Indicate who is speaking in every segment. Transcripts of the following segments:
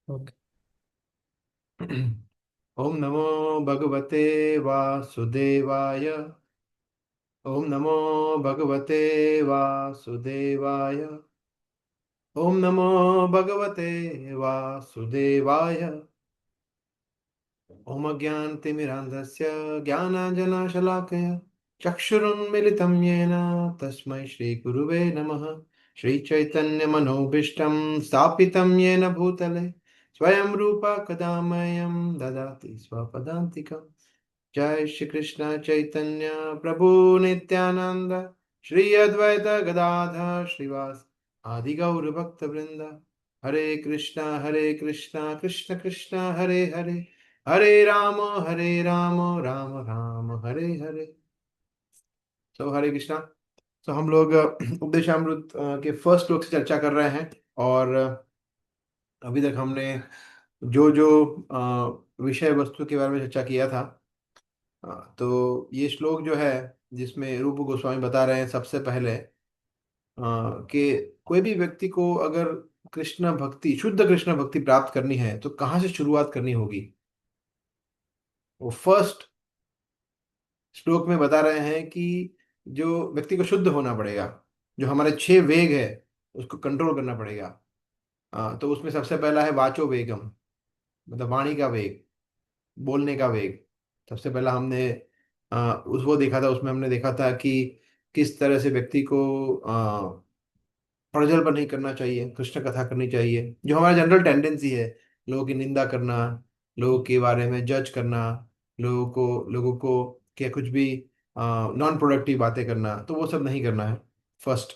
Speaker 1: Okay. ओम नमो भगवते वासुदेवाय। ओम नमो भगवते वासुदेवाय। ओम नमो भगवते वासुदेवाय। ओम अज्ञानतिमिरान्धस्य ज्ञानाञ्जनशलाकया चक्षुरुन्मिलितं येन तस्मै श्रीगुरुवे नमः। श्रीचैतन्यमनोभीष्टं स्थापितं येन भूतले स्वयं रूप कदा मह्यं ददाति स्वपदान्तिकम्। जय श्री कृष्ण चैतन्य प्रभु नित्यानंद श्री अद्वैत गदाधर श्रीवास आदि गौर भक्त वृंद। हरे कृष्णा कृष्ण कृष्ण हरे हरे हरे राम राम राम हरे हरे। तो हरे कृष्णा। तो हम लोग उपदेशामृत के फर्स्ट श्लोक से चर्चा कर रहे हैं। और अभी तक हमने जो जो विषय वस्तु के बारे में चर्चा किया था। तो ये श्लोक जो है जिसमें रूप गोस्वामी बता रहे हैं सबसे पहले कि कोई भी व्यक्ति को अगर कृष्ण भक्ति शुद्ध कृष्ण भक्ति प्राप्त करनी है तो कहाँ से शुरुआत करनी होगी। वो फर्स्ट श्लोक में बता रहे हैं कि जो व्यक्ति को शुद्ध होना पड़ेगा, जो हमारे छह वेग है उसको कंट्रोल करना पड़ेगा। तो उसमें सबसे पहला है वाचो वेगम, मतलब वाणी का वेग, बोलने का वेग। सबसे पहला हमने उस वो देखा था, उसमें हमने देखा था कि किस तरह से व्यक्ति को प्रज्वल नहीं करना चाहिए, कृष्ण कथा करनी चाहिए, जो हमारा जनरल टेंडेंसी है। लोगों की निंदा करना, लोगों के बारे में जज करना, लोगों को क्या कुछ भी नॉन प्रोडक्टिव बातें करना, तो वो सब नहीं करना है फर्स्ट।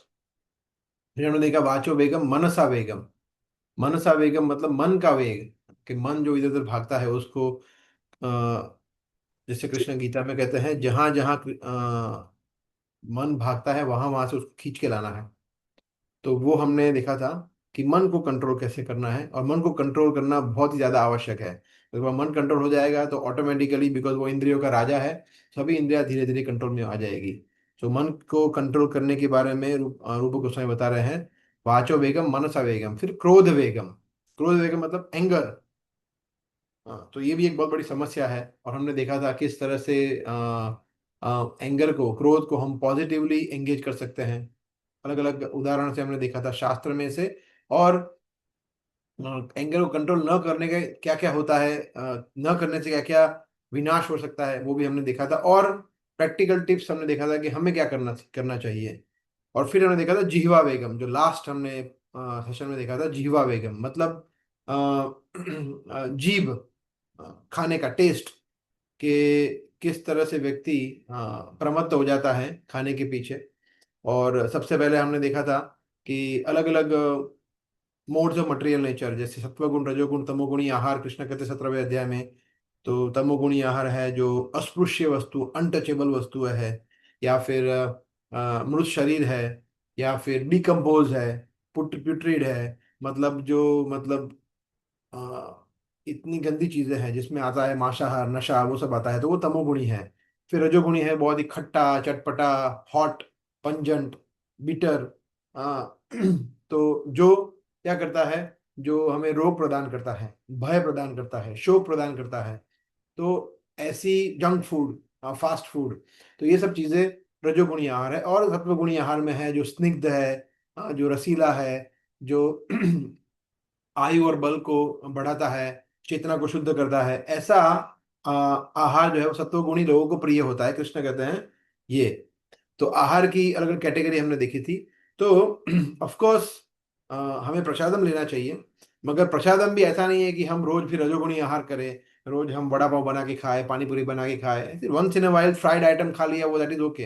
Speaker 1: फिर हमने देखा वाचो वेगम मनसा वेगम। मनसा वेगम मतलब मन का वेग, कि मन जो इधर उधर भागता है उसको जैसे कृष्ण गीता में कहते हैं जहां जहां मन भागता है वहां वहां से उसको खींच के लाना है। तो वो हमने देखा था कि मन को कंट्रोल कैसे करना है, और मन को कंट्रोल करना बहुत ही ज़्यादा आवश्यक है। जब वो मन कंट्रोल हो जाएगा तो ऑटोमेटिकली, बिकॉज वो इंद्रियों का राजा है, सभी इंद्रियां धीरे धीरे कंट्रोल में आ जाएगी। तो मन को कंट्रोल करने के बारे में रूप गोस्वामी बता रहे हैं वाचो वेगम मनसा वेगम। फिर क्रोध वेगम। क्रोध वेगम मतलब एंगर। हाँ, तो ये भी एक बहुत बड़ी समस्या है, और हमने देखा था किस तरह से एंगर को, क्रोध को हम पॉजिटिवली एंगेज कर सकते हैं। अलग अलग उदाहरण से हमने देखा था शास्त्र में से। और एंगर को कंट्रोल न करने का क्या क्या होता है, न करने से क्या क्या विनाश हो सकता है, वो भी हमने देखा था। और प्रैक्टिकल टिप्स हमने देखा था कि हमें क्या करना करना चाहिए। और फिर हमने देखा था जिह्वा वेगम, जो लास्ट हमने सेशन में देखा था। जिह्वा वेगम मतलब जीभ, खाने का टेस्ट, कि किस तरह से व्यक्ति प्रमत्त हो जाता है खाने के पीछे। और सबसे पहले हमने देखा था कि अलग अलग मोड्स ऑफ मटेरियल नेचर, जैसे सत्वगुण रजोगुण तमोगुणी आहार कृष्ण कहते 17वें अध्याय में। तो तमोगुणी आहार है जो अस्पृश्य वस्तु, अनटचेबल वस्तु है, या फिर मृत शरीर है, या फिर डिकम्पोज है, पुट्रीड है, मतलब जो मतलब इतनी गंदी चीजें हैं जिसमें आता है मांसाहार नशा, वो सब आता है, तो वो तमोगुणी है। फिर रजोगुणी है बहुत ही खट्टा चटपटा, हॉट, पंजेंट, बिटर। तो जो क्या करता है, जो हमें रोग प्रदान करता है, भय प्रदान करता है, शोक प्रदान करता है। तो ऐसी जंक फूड, फास्ट फूड, तो ये सब चीजें रजोगुणी आहार है। और सत्वगुणी आहार में है जो स्निग्ध है, जो रसीला है, जो आयु और बल को बढ़ाता है, चेतना को शुद्ध करता है, ऐसा आहार जो है वो सत्वगुणी लोगों को प्रिय होता है, कृष्ण कहते हैं ये। तो आहार की अलग अलग कैटेगरी हमने देखी थी। तो ऑफ कोर्स हमें प्रसादम लेना चाहिए, मगर प्रसादम भी ऐसा नहीं है कि हम रोज फिर रजोगुणी आहार करें। रोज हम वड़ा पाव बना के खाए, पानी पूरी बना के खाए, once in a while fried item खा लिया, वो दैट इज ओके।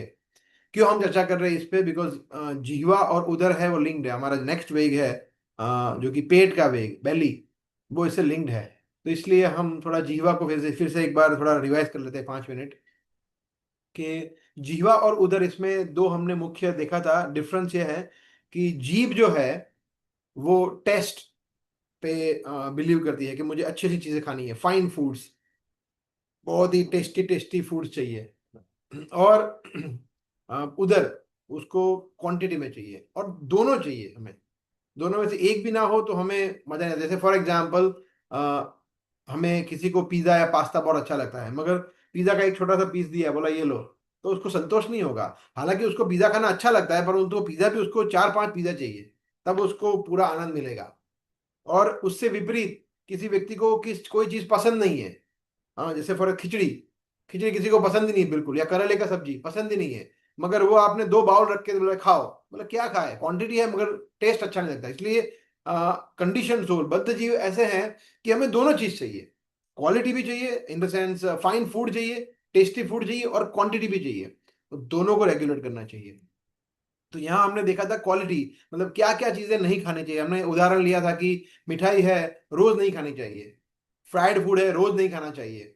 Speaker 1: क्यों हम चर्चा कर रहे हैं इस पे, बिकॉज जिह्वा और उदर है वो लिंक्ड है। हमारा नेक्स्ट वेग है जो कि पेट का वेग, बेली, वो इससे लिंक्ड है। तो इसलिए हम थोड़ा जिह्वा को फिर से एक बार थोड़ा रिवाइज कर लेते हैं 5 मिनट कि जिह्वा और उदर, इसमें दो हमने मुख्य देखा था। डिफरेंस ये है कि जीभ जो है वो टेस्ट पे बिलीव करती है कि मुझे अच्छी अच्छी चीजें खानी है, फाइन फूड्स, बहुत ही टेस्टी टेस्टी फूड्स चाहिए। और उधर उसको क्वांटिटी में चाहिए, और दोनों चाहिए हमें। दोनों में से एक भी ना हो तो हमें मजा नहीं आता। जैसे फॉर एग्जाम्पल हमें किसी को पिज्ज़ा या पास्ता बहुत अच्छा लगता है, मगर पिज्ज़ा का एक छोटा सा पीस दिया, बोला ये लो, तो उसको संतोष नहीं होगा। हालांकि उसको पिज्ज़ा खाना अच्छा लगता है, परंतु पिज्ज़ा भी उसको 4-5 पिज्ज़ा चाहिए, तब उसको पूरा आनंद मिलेगा। और उससे विपरीत किसी व्यक्ति को कोई चीज़ पसंद नहीं है, हाँ, जैसे फॉर खिचड़ी, खिचड़ी किसी को पसंद ही नहीं बिल्कुल, या करेले का सब्जी पसंद ही नहीं है, मगर वो आपने 2 बाउल रख के बोले खाओ, बोले क्या खाए, क्वांटिटी है मगर टेस्ट अच्छा नहीं लगता। इसलिए कंडीशन सोल, बद्ध जीव ऐसे हैं कि हमें दोनों चीज चाहिए, क्वालिटी भी चाहिए in the sense fine food चाहिए, टेस्टी फूड चाहिए, और क्वांटिटी भी चाहिए, तो दोनों को रेगुलेट करना चाहिए। तो यहाँ हमने देखा था क्वालिटी, मतलब क्या क्या चीजें नहीं खानी चाहिए। हमने उदाहरण लिया था कि मिठाई है, रोज नहीं खानी चाहिए, फ्राइड फूड है, रोज नहीं खाना चाहिए,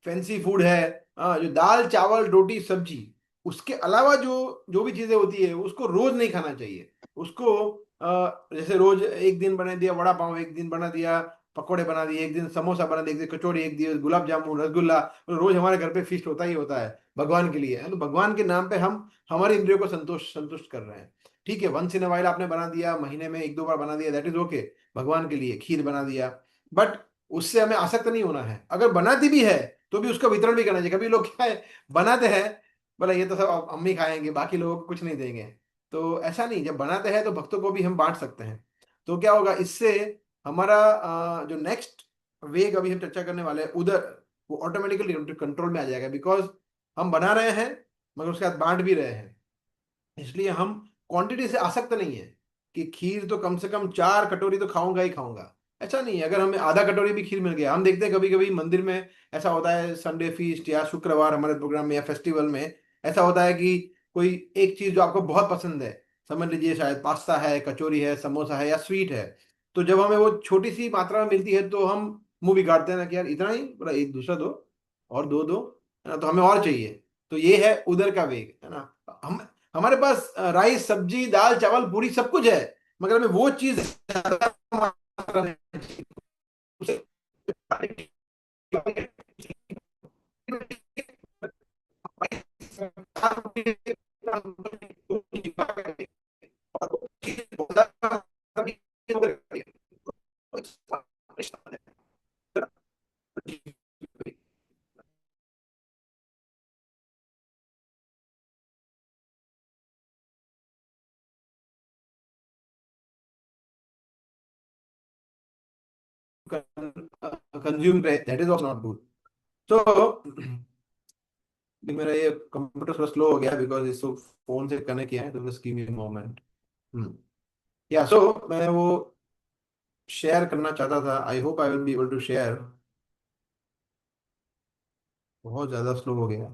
Speaker 1: फैंसी फूड है, जो दाल चावल रोटी सब्जी, उसके अलावा जो जो भी चीजें होती है उसको रोज नहीं खाना चाहिए। उसको जैसे रोज एक दिन बना दिया वड़ा पाव, एक दिन बना दिया पकोड़े, बना दिए एक दिन समोसा, बना दिया एक दिन कचौड़ी, एक दिन गुलाब जामुन रसगुल्ला, तो रोज हमारे घर पे फीस्ट होता ही होता है भगवान के लिए, है तो भगवान के नाम पे हम हमारे इंद्रियों को संतुष्ट कर रहे हैं। ठीक है, वंस इन वाइल आपने बना दिया, महीने में 1-2 बार बना दिया, दैट इज ओके, भगवान के लिए खीर बना दिया, बट उससे हमें आसक्त नहीं होना है। अगर बनाती भी है तो भी उसका वितरण भी करना चाहिए। कभी लोग क्या है, बनाते हैं, बोला ये तो सब अम्मी खाएंगे, बाकी लोगों को कुछ नहीं देंगे, तो ऐसा नहीं, जब बनाते हैं तो भक्तों को भी हम बांट सकते हैं। तो क्या होगा इससे, हमारा जो नेक्स्ट वेग अभी हम चर्चा करने वाले हैं उधर, वो ऑटोमेटिकली कंट्रोल में आ जाएगा, बिकॉज हम बना रहे हैं मगर उसके बाद बांट भी रहे हैं। इसलिए हम क्वांटिटी से आसक्त नहीं है कि खीर तो कम से कम 4 कटोरी तो खाऊंगा ही खाऊंगा, ऐसा नहीं है। अगर हमें आधा कटोरी भी खीर मिल गया, हम देखते हैं कभी कभी मंदिर में ऐसा होता है, संडे फीस्ट या शुक्रवार हमारे प्रोग्राम में या फेस्टिवल में ऐसा होता है कि कोई एक चीज जो आपको बहुत पसंद है, समझ लीजिए शायद पास्ता है, कचौरी है, समोसा है या स्वीट है, तो जब हमें वो छोटी सी मात्रा में मिलती है तो हम मुंह बिगाड़ते हैं ना कि यार इतना ही, पूरा एक दूसरा दो, और दो, है ना, तो हमें और चाहिए। तो ये है उधर का वेग, है ना। हम हमारे पास राइस सब्जी दाल चावल पूरी सब कुछ है, मगर हमें वो चीज ज्यादा मात्रा में चाहिए। उसे- consume, that is also not good. So मेरा ये कंप्यूटर थोड़ा स्लो हो गया बिकॉज इसको फोन से कनेक्ट किया है, तो बस गिव मी अ मोमेंट। या सो मैं वो शेयर करना चाहता था, I hope I will be able to share. बहुत ज्यादा स्लो हो गया।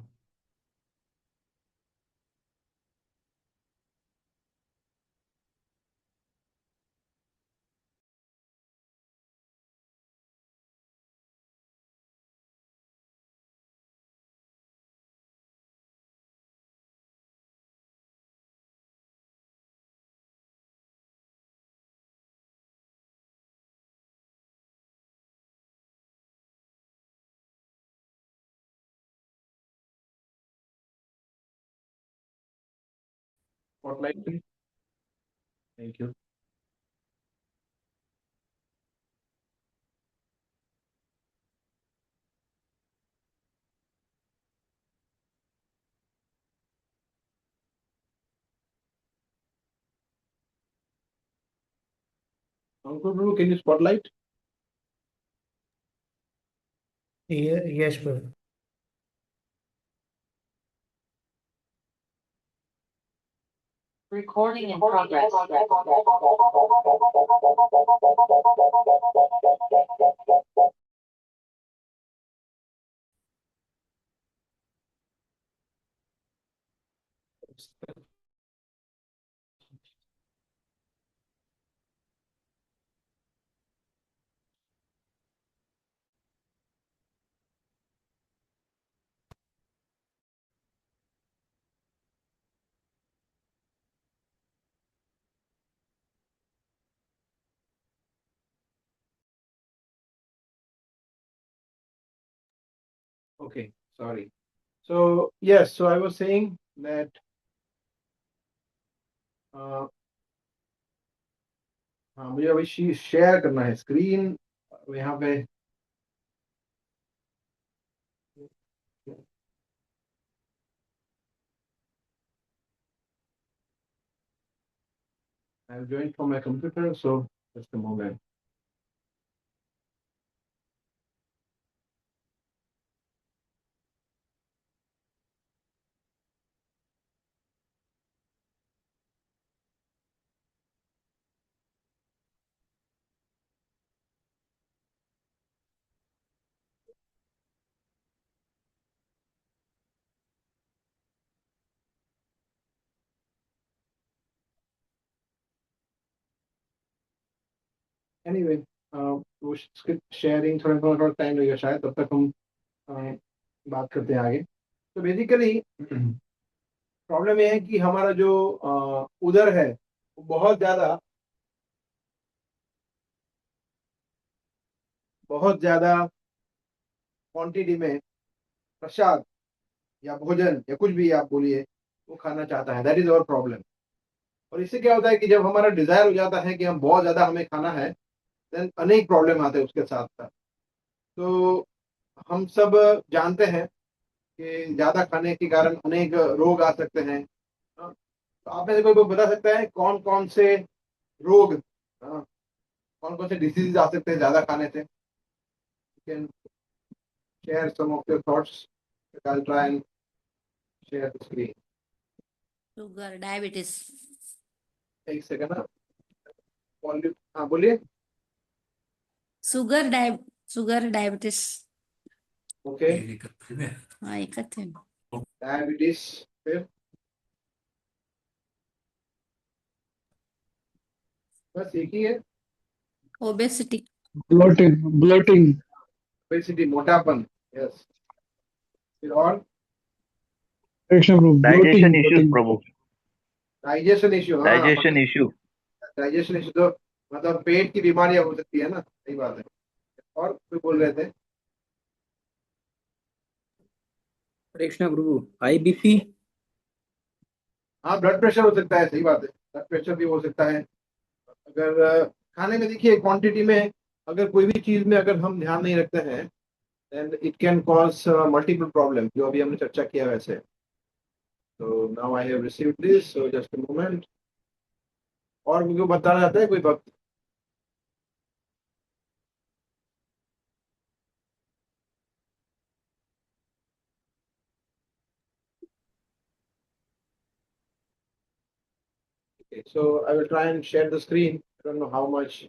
Speaker 1: Spotlight, thank you. Ankur bro, can you spotlight?
Speaker 2: Yes, bro.
Speaker 3: Recording in progress.
Speaker 1: Okay, sorry. So yes, so I was saying that हाँ, मुझे अभी शेयर करना है screen, तो यहाँ पे I am joined from my computer, so just a moment. Anyway, वो script sharing थोड़ा थोड़ा टाइम लगेगा शायद, तब तक हम अ, बात करते हैं आगे। तो बेसिकली प्रॉब्लम ये है कि हमारा जो उदर है वो बहुत ज्यादा क्वांटिटी में प्रसाद या भोजन या कुछ भी आप बोलिए वो खाना चाहता है। That is our problem. और इससे क्या होता है कि जब हमारा डिजायर हो जाता है कि हम बहुत ज्यादा हमें खाना है, देन अनेक प्रॉब्लम आते हैं उसके साथ साथ। तो हम सब जानते हैं कि ज्यादा खाने के कारण अनेक रोग आ सकते हैं। तो आप में से कोई बता सकता है कौन कौन से रोग, कौन कौन से डिसीज आ सकते हैं ज्यादा खाने से? Can share some of your thoughts. I try and share the screen.
Speaker 3: Sugar, diabetes.
Speaker 1: एक सेकंड ना, हाँ बोलिए।
Speaker 3: Sugar sugar, diabetes.
Speaker 1: ओके।
Speaker 3: हाँ, एकच आहे.
Speaker 1: डायबिटीज, फिर बस एक ही है।
Speaker 3: ओबेसिटी.
Speaker 2: ब्लोटिंग
Speaker 1: ओबेसिटी, मोटापन। यस। फिर और
Speaker 2: Krishna Prabhu
Speaker 4: digestion issues
Speaker 2: bloating
Speaker 4: Prabhu.
Speaker 1: Digestion issue. हाँ
Speaker 4: डाइजेशन इश्यू.
Speaker 1: डाइजेशन इश्यू तो मतलब पेट की बीमारियां हो सकती है ना, सही बात है। और कोई बोल रहे थे?
Speaker 5: कृष्णा प्रभु IBC.
Speaker 1: हाँ, ब्लड प्रेशर हो सकता है, सही बात है। ब्लड प्रेशर भी हो सकता है। अगर खाने में देखिए क्वांटिटी में, अगर कोई भी चीज में अगर हम ध्यान नहीं रखते हैं, then it can cause multiple problem, जो अभी हमने चर्चा किया वैसे। तो now I have received this, so just a moment. और मुझे बताना चाहता है कोई वक्त? Okay, so I will try and share the screen. I don't know how much.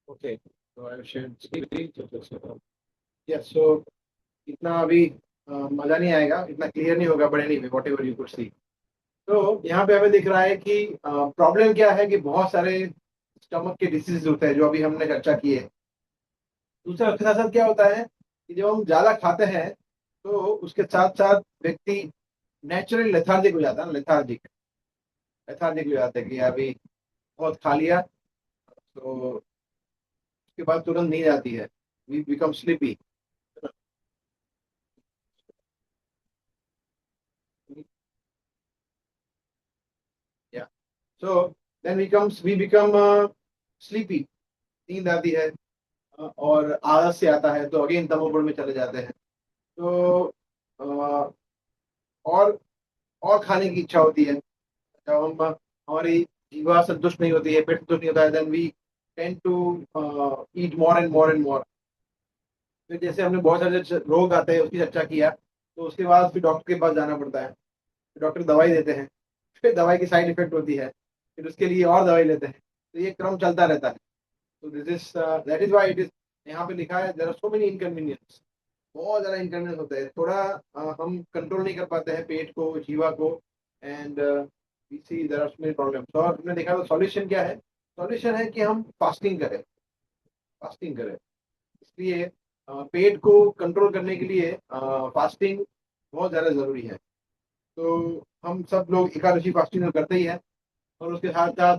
Speaker 1: Okay, so I will share the screen. So yes, so इतना अभी मजा नहीं आएगा, इतना क्लियर नहीं होगा, but anyway what ever you could see. तो यहाँ पे हमें दिख रहा है कि प्रॉब्लम क्या है कि बहुत सारे स्टमक के डिसीज होते हैं जो अभी हमने चर्चा की है। दूसरा उसके साथ साथ क्या होता है कि जब हम ज्यादा खाते हैं तो उसके साथ साथ व्यक्ति नेचुरली लेथार्जिक हो जाता है ना, लेथार्जिक लेथार्जिक हो जाता है कि अभी बहुत खा लिया, तो उसके बाद तुरंत नींद आती है। We become sleepy. या so then we become sleepy. नींद आती है, और आलस से आता है, तो अगेन तमोगुण में चले जाते हैं। तो अ, और और खाने की इच्छा होती है। जब हम हमारी जीवा संतुष्ट नहीं होती है, पेट संतुष्ट नहीं होता है, then we tend to eat more and more and more. फिर जैसे हमने बहुत सारे रोग आते हैं उसकी चर्चा किया, तो उसके बाद फिर डॉक्टर के पास जाना पड़ता है। फिर डॉक्टर दवाई देते हैं, फिर दवाई की साइड इफेक्ट होती है, फिर उसके लिए और दवाई लेते हैं। तो ये क्रम चलता रहता है। तो this is that is why it is यहाँ पे लिखा है there are so many inconvenience, बहुत ज़्यादा इनकन्वीनियंस होता है, थोड़ा हम कंट्रोल नहीं कर पाते हैं पेट को, जीवा को, and we see there are so many problems. और हमने देखा तो सॉल्यूशन क्या है? सॉल्यूशन है कि हम फास्टिंग करें, फास्टिंग करें। इसलिए पेट को कंट्रोल करने के लिए फास्टिंग बहुत ज़्यादा ज़रूरी है। तो हम सब लोग एकादशी फास्टिंग तो करते ही हैं, और उसके साथ साथ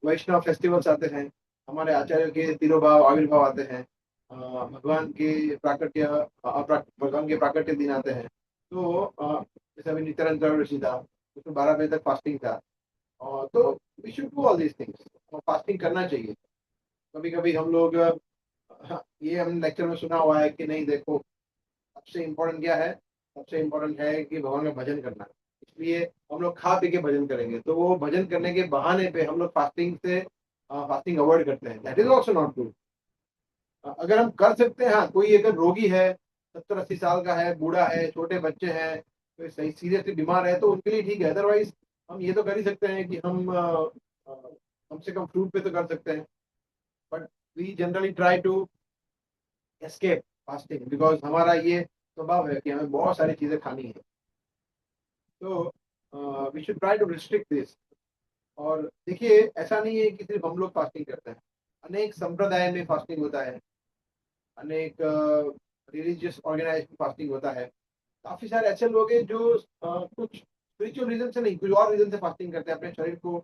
Speaker 1: वैष्णव फेस्टिवल्स आते हैं, हमारे आचार्य के तिरुभाव आविर्भाव आते हैं, भगवान के प्राकट्य भगवान के प्राकट्य दिन आते हैं। तो जैसे अभी नित्यानंद त्रयोदशी था, उसमें 12 बजे तक फास्टिंग था। तो we should do all these things, fasting करना चाहिए। कभी कभी हम लोग ये हमने लेक्चर में सुना हुआ है कि नहीं, देखो सबसे इम्पोर्टेंट क्या है? सबसे इम्पोर्टेंट है कि भगवान का भजन करना। इसलिए हम लोग खा पी के भजन करेंगे, तो वो भजन करने के बहाने पे हम लोग फास्टिंग अवॉइड करते हैं। That is also not good. अगर हम कर सकते हैं, हाँ, कोई अगर रोगी है, 70-80 साल का है, बूढ़ा है, छोटे बच्चे हैं, कोई सही सीरियसली बीमार है, तो उनके लिए ठीक है। अदरवाइज हम ये तो कर ही सकते हैं कि हम कम से कम फ्रूट पे तो कर सकते हैं। But we generally try to escape fasting, because हमारा ये स्वभाव है कि हमें बहुत सारी चीजें खानी है। तो we should try to restrict this. और देखिए, ऐसा नहीं है कि सिर्फ हम लोग फास्टिंग करते हैं, अनेक संप्रदाय में फास्टिंग होता है, अनेक रिलीजियस ऑर्गेनाइजेशन फास्टिंग होता है। काफी सारे ऐसे लोग हैं जो कुछ स्पिरिचुअल रीजन से नहीं, कुछ और रीजन से फास्टिंग करते हैं अपने शरीर को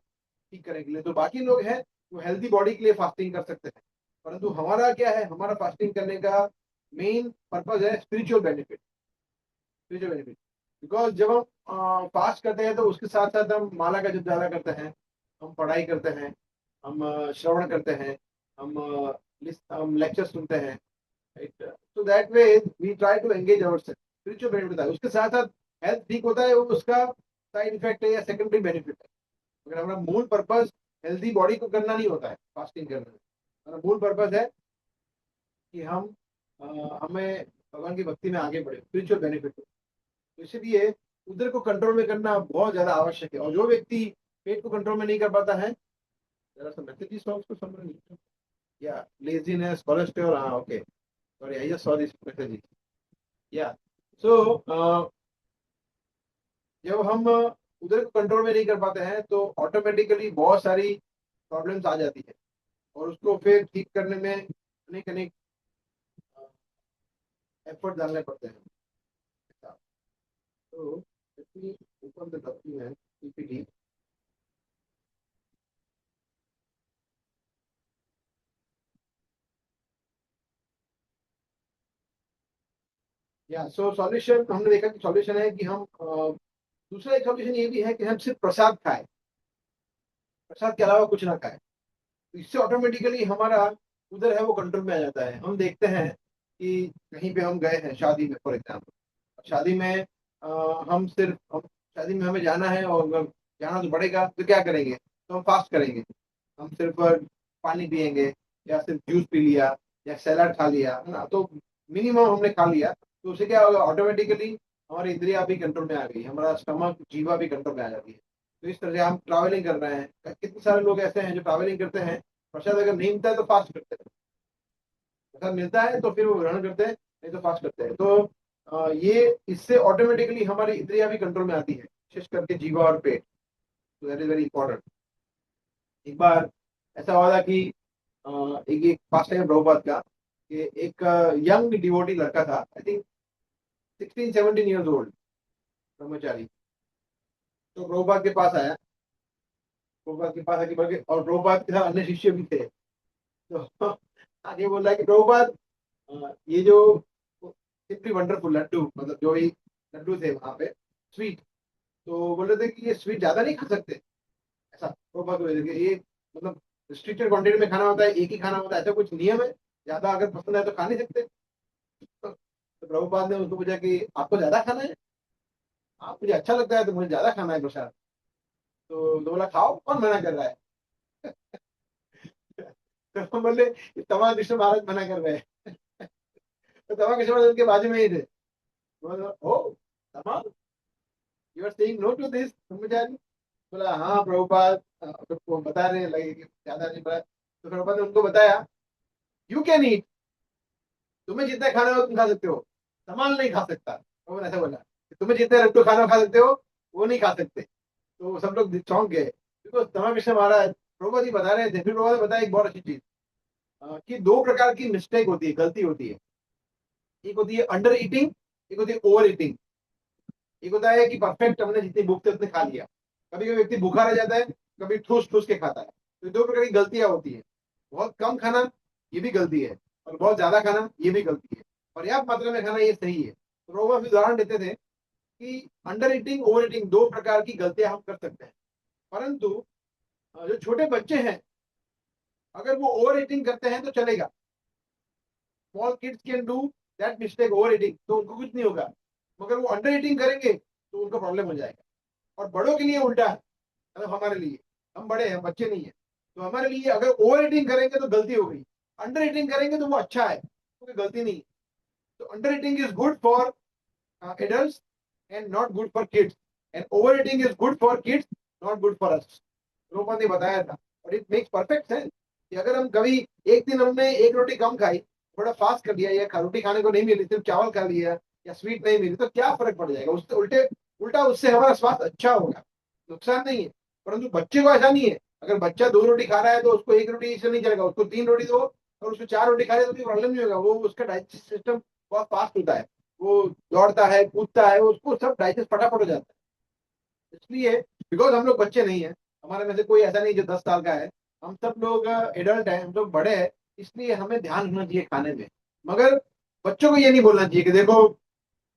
Speaker 1: ठीक करने के लिए। तो बाकी लोग हैं वो हेल्दी बॉडी के लिए फास्टिंग कर सकते हैं, परंतु हमारा क्या है? हमारा फास्टिंग करने का मेन पर्पज है spiritual benefit, spiritual benefit. Because जब हम फास्ट करते हैं तो उसके साथ साथ हम माला का जप ज्यादा करते हैं, हम पढ़ाई करते हैं, हम श्रवण करते हैं, हम लेक्चर सुनते हैं, राइट? तो that way we try to engage our spiritual benefit होता है। उसके साथ साथ हेल्थ ठीक होता है, वो उसका साइड इफेक्ट है या सेकेंडरी बेनिफिट है। अगर हमारा मूल पर्पज हेल्दी बॉडी को करना नहीं होता है फास्टिंग करने में, हमारा मूल पर्पज है कि हमें भगवान की भक्ति में आगे बढ़े, स्पिरिचुअल बेनिफिट हो। तो इसलिए उधर को कंट्रोल में करना बहुत ज्यादा आवश्यक है। और जो व्यक्ति पेट को कंट्रोल में नहीं कर पाता है, जरा सा मैसेजेस उसको समझ, या लेजीनेस, कोलेस्ट्रॉल, हाँ okay, sorry I just saw this message, या सो जब हम उधर को कंट्रोल में नहीं कर पाते हैं तो ऑटोमेटिकली बहुत सारी प्रॉब्लम्स आ जाती है, और उसको फिर ठीक करने में अनेक अनेक एफर्ट डालने पड़ते हैं। तो let me open the document PPT. या सो सॉल्यूशन हमने देखा कि सॉल्यूशन है कि हम दूसरा एक सॉल्यूशन ये भी है कि हम सिर्फ प्रसाद खाएं, प्रसाद के अलावा कुछ ना खाएं। तो इससे ऑटोमेटिकली हमारा उधर है वो कंट्रोल में आ जाता है। हम देखते हैं कि कहीं पे हम गए हैं शादी में, फॉर एग्जाम्पल, शादी में हम शादी में हमें जाना है, और अगर जाना तो पड़ेगा, तो क्या करेंगे? तो हम फास्ट करेंगे, हम सिर्फ पानी पियेंगे, या सिर्फ जूस पी लिया, या सैलाड खा लिया, है ना? तो मिनिमम हमने खा लिया, तो उससे क्या होगा? ऑटोमेटिकली हमारी इंद्रिया भी कंट्रोल में आ गई, हमारा स्टमक, जीवा भी कंट्रोल में आ जाती है। तो इस तरह से हम ट्रैवलिंग कर रहे हैं, कितने सारे लोग ऐसे हैं जो ट्रैवलिंग करते हैं, प्रसाद अगर नहीं मिलता है तो फास्ट करते हैं, प्रसाद मिलता है तो फिर वो ग्रहण करते हैं, नहीं तो फास्ट करते हैं। तो ये इससे ऑटोमेटिकली हमारी इंद्रिया भी कंट्रोल में आती है, विशेष करके जीवा और पेट। तो दैट इज वेरी इंपॉर्टेंट। एक बार ऐसा हुआ था कि एक एक पास्ट टाइम प्रभुपाद का, कि एक यंग डिवोटी लड़का था, आई थिंक 16-17 ईयर्स ओल्ड, ब्रह्मचारी। तो प्रभुपाद के पास आया, प्रभुपाद के पास आके बल्कि, और प्रभुपाद के साथ अन्य शिष्य भी थे। तो आगे बोल रहा है कि प्रभुपाद, ये जो सिंपली वंडरफुल लड्डू, मतलब जो भी लड्डू थे वहां पे, स्वीट, तो बोल रहे थे कि ये स्वीट ज्यादा नहीं खा सकते, ऐसा प्रभुपाद बोल रहे थे कि ये मतलब रिस्ट्रिक्टेड क्वांटिटी में खाना होता है, एक ही खाना होता है, ऐसा कुछ नियम है? ज्यादा अगर पसंद है तो खा नहीं सकते? तो प्रभुपाद ने उसको पूछा कि आपको ज्यादा खाना है? आप, मुझे अच्छा लगता है तो मुझे ज्यादा खाना है प्रसाद। तो बोला खाओ, कौन मना कर रहा है? तो हम बोले तमा कृष्ण महाराज मना कर रहे हैं। तो तमा कृष्ण महाराज उनके बाजू में ही थे। बोला ओ तमा, you are saying no to this brahmachari? बोला हाँ प्रभुपाद, तो वो बता रहे लगे कि ज्यादा नहीं पड़ा। तो प्रभुपाद ने उनको बताया यू कैन ईट, तुम्हें जितना खाना हो तुम खा सकते हो, धमाल नहीं खा सकता। तो ऐसा बोला कि तुम्हें जितने लड्डू खाना खा सकते हो वो नहीं खा सकते। तो सब लोग चौंक गए, क्योंकि धर्मा कृष्ण महाराज प्रभुपाद जी बता रहे थे। फिर प्रभुपाद ने बताया एक बहुत अच्छी चीज, कि दो प्रकार की मिस्टेक होती है, गलती होती है। एक होती है अंडर ईटिंग, एक होती है ओवर ईटिंग। एक होता है कि परफेक्ट हमने जितनी भूख थी उतने खा लिया, कभी कभी व्यक्ति भूखा रह जाता है, कभी ठूस ठूस के खाता है। तो ये दो प्रकार की गलतियां होती है। बहुत कम खाना ये भी गलती है, और बहुत ज्यादा खाना ये भी गलती है। पर्याप्त मात्रा में खाना ये सही है। तो रोमा भी उदाहरण देते थे कि अंडर ईटिंग ओवर ईटिंग दो प्रकार की गलतियां हम कर सकते हैं। परंतु जो छोटे बच्चे हैं, अगर वो ओवर ईटिंग करते हैं तो चलेगा। Small kids can do that mistake, over eating, तो उनको कुछ नहीं होगा। मगर वो अंडर ईटिंग करेंगे तो उनको प्रॉब्लम हो जाएगा। और बड़ों के लिए उल्टा है, मतलब हमारे लिए, हम बड़े हैं बच्चे नहीं है, तो हमारे लिए अगर ओवर ईटिंग करेंगे तो गलती हो गई, अंडर ईटिंग करेंगे तो वो अच्छा है, कोई गलती नहीं है। तो under eating is good for adults and not good for kids, and over eating is good for kids, not good for us. Roma ने बताया था, और इट मेक्स परफेक्ट सेंस कि अगर हम कभी एक दिन हमने एक रोटी कम खाई, थोड़ा फास्ट कर दिया, या रोटी खाने को नहीं मिली, सिर्फ चावल खा लिया, या स्वीट नहीं मिली, तो क्या फर्क पड़ जाएगा? उससे उल्टा उससे हमारा स्वास्थ्य अच्छा होगा, नुकसान नहीं है। परंतु बच्चे को ऐसा नहीं है। अगर बच्चा दो रोटी खा रहा है तो उसको एक रोटी से नहीं चलेगा, उसको तीन रोटी दो, और उसको चार रोटी खा रहे तो कोई प्रॉब्लम नहीं होगा। वो उसका डाइजेस्ट सिस्टम बहुत फास्ट होता है, वो दौड़ता है कूदता है, उसको सब डाइजेस्ट फटाफट हो जाता है। इसलिए बिकॉज हम लोग बच्चे नहीं है, हमारे में से कोई ऐसा नहीं जो 10 साल का है, हम सब लोग एडल्ट हैं, हम लोग बड़े हैं। इसलिए हमें ध्यान रखना चाहिए खाने में। मगर बच्चों को ये नहीं बोलना चाहिए कि देखो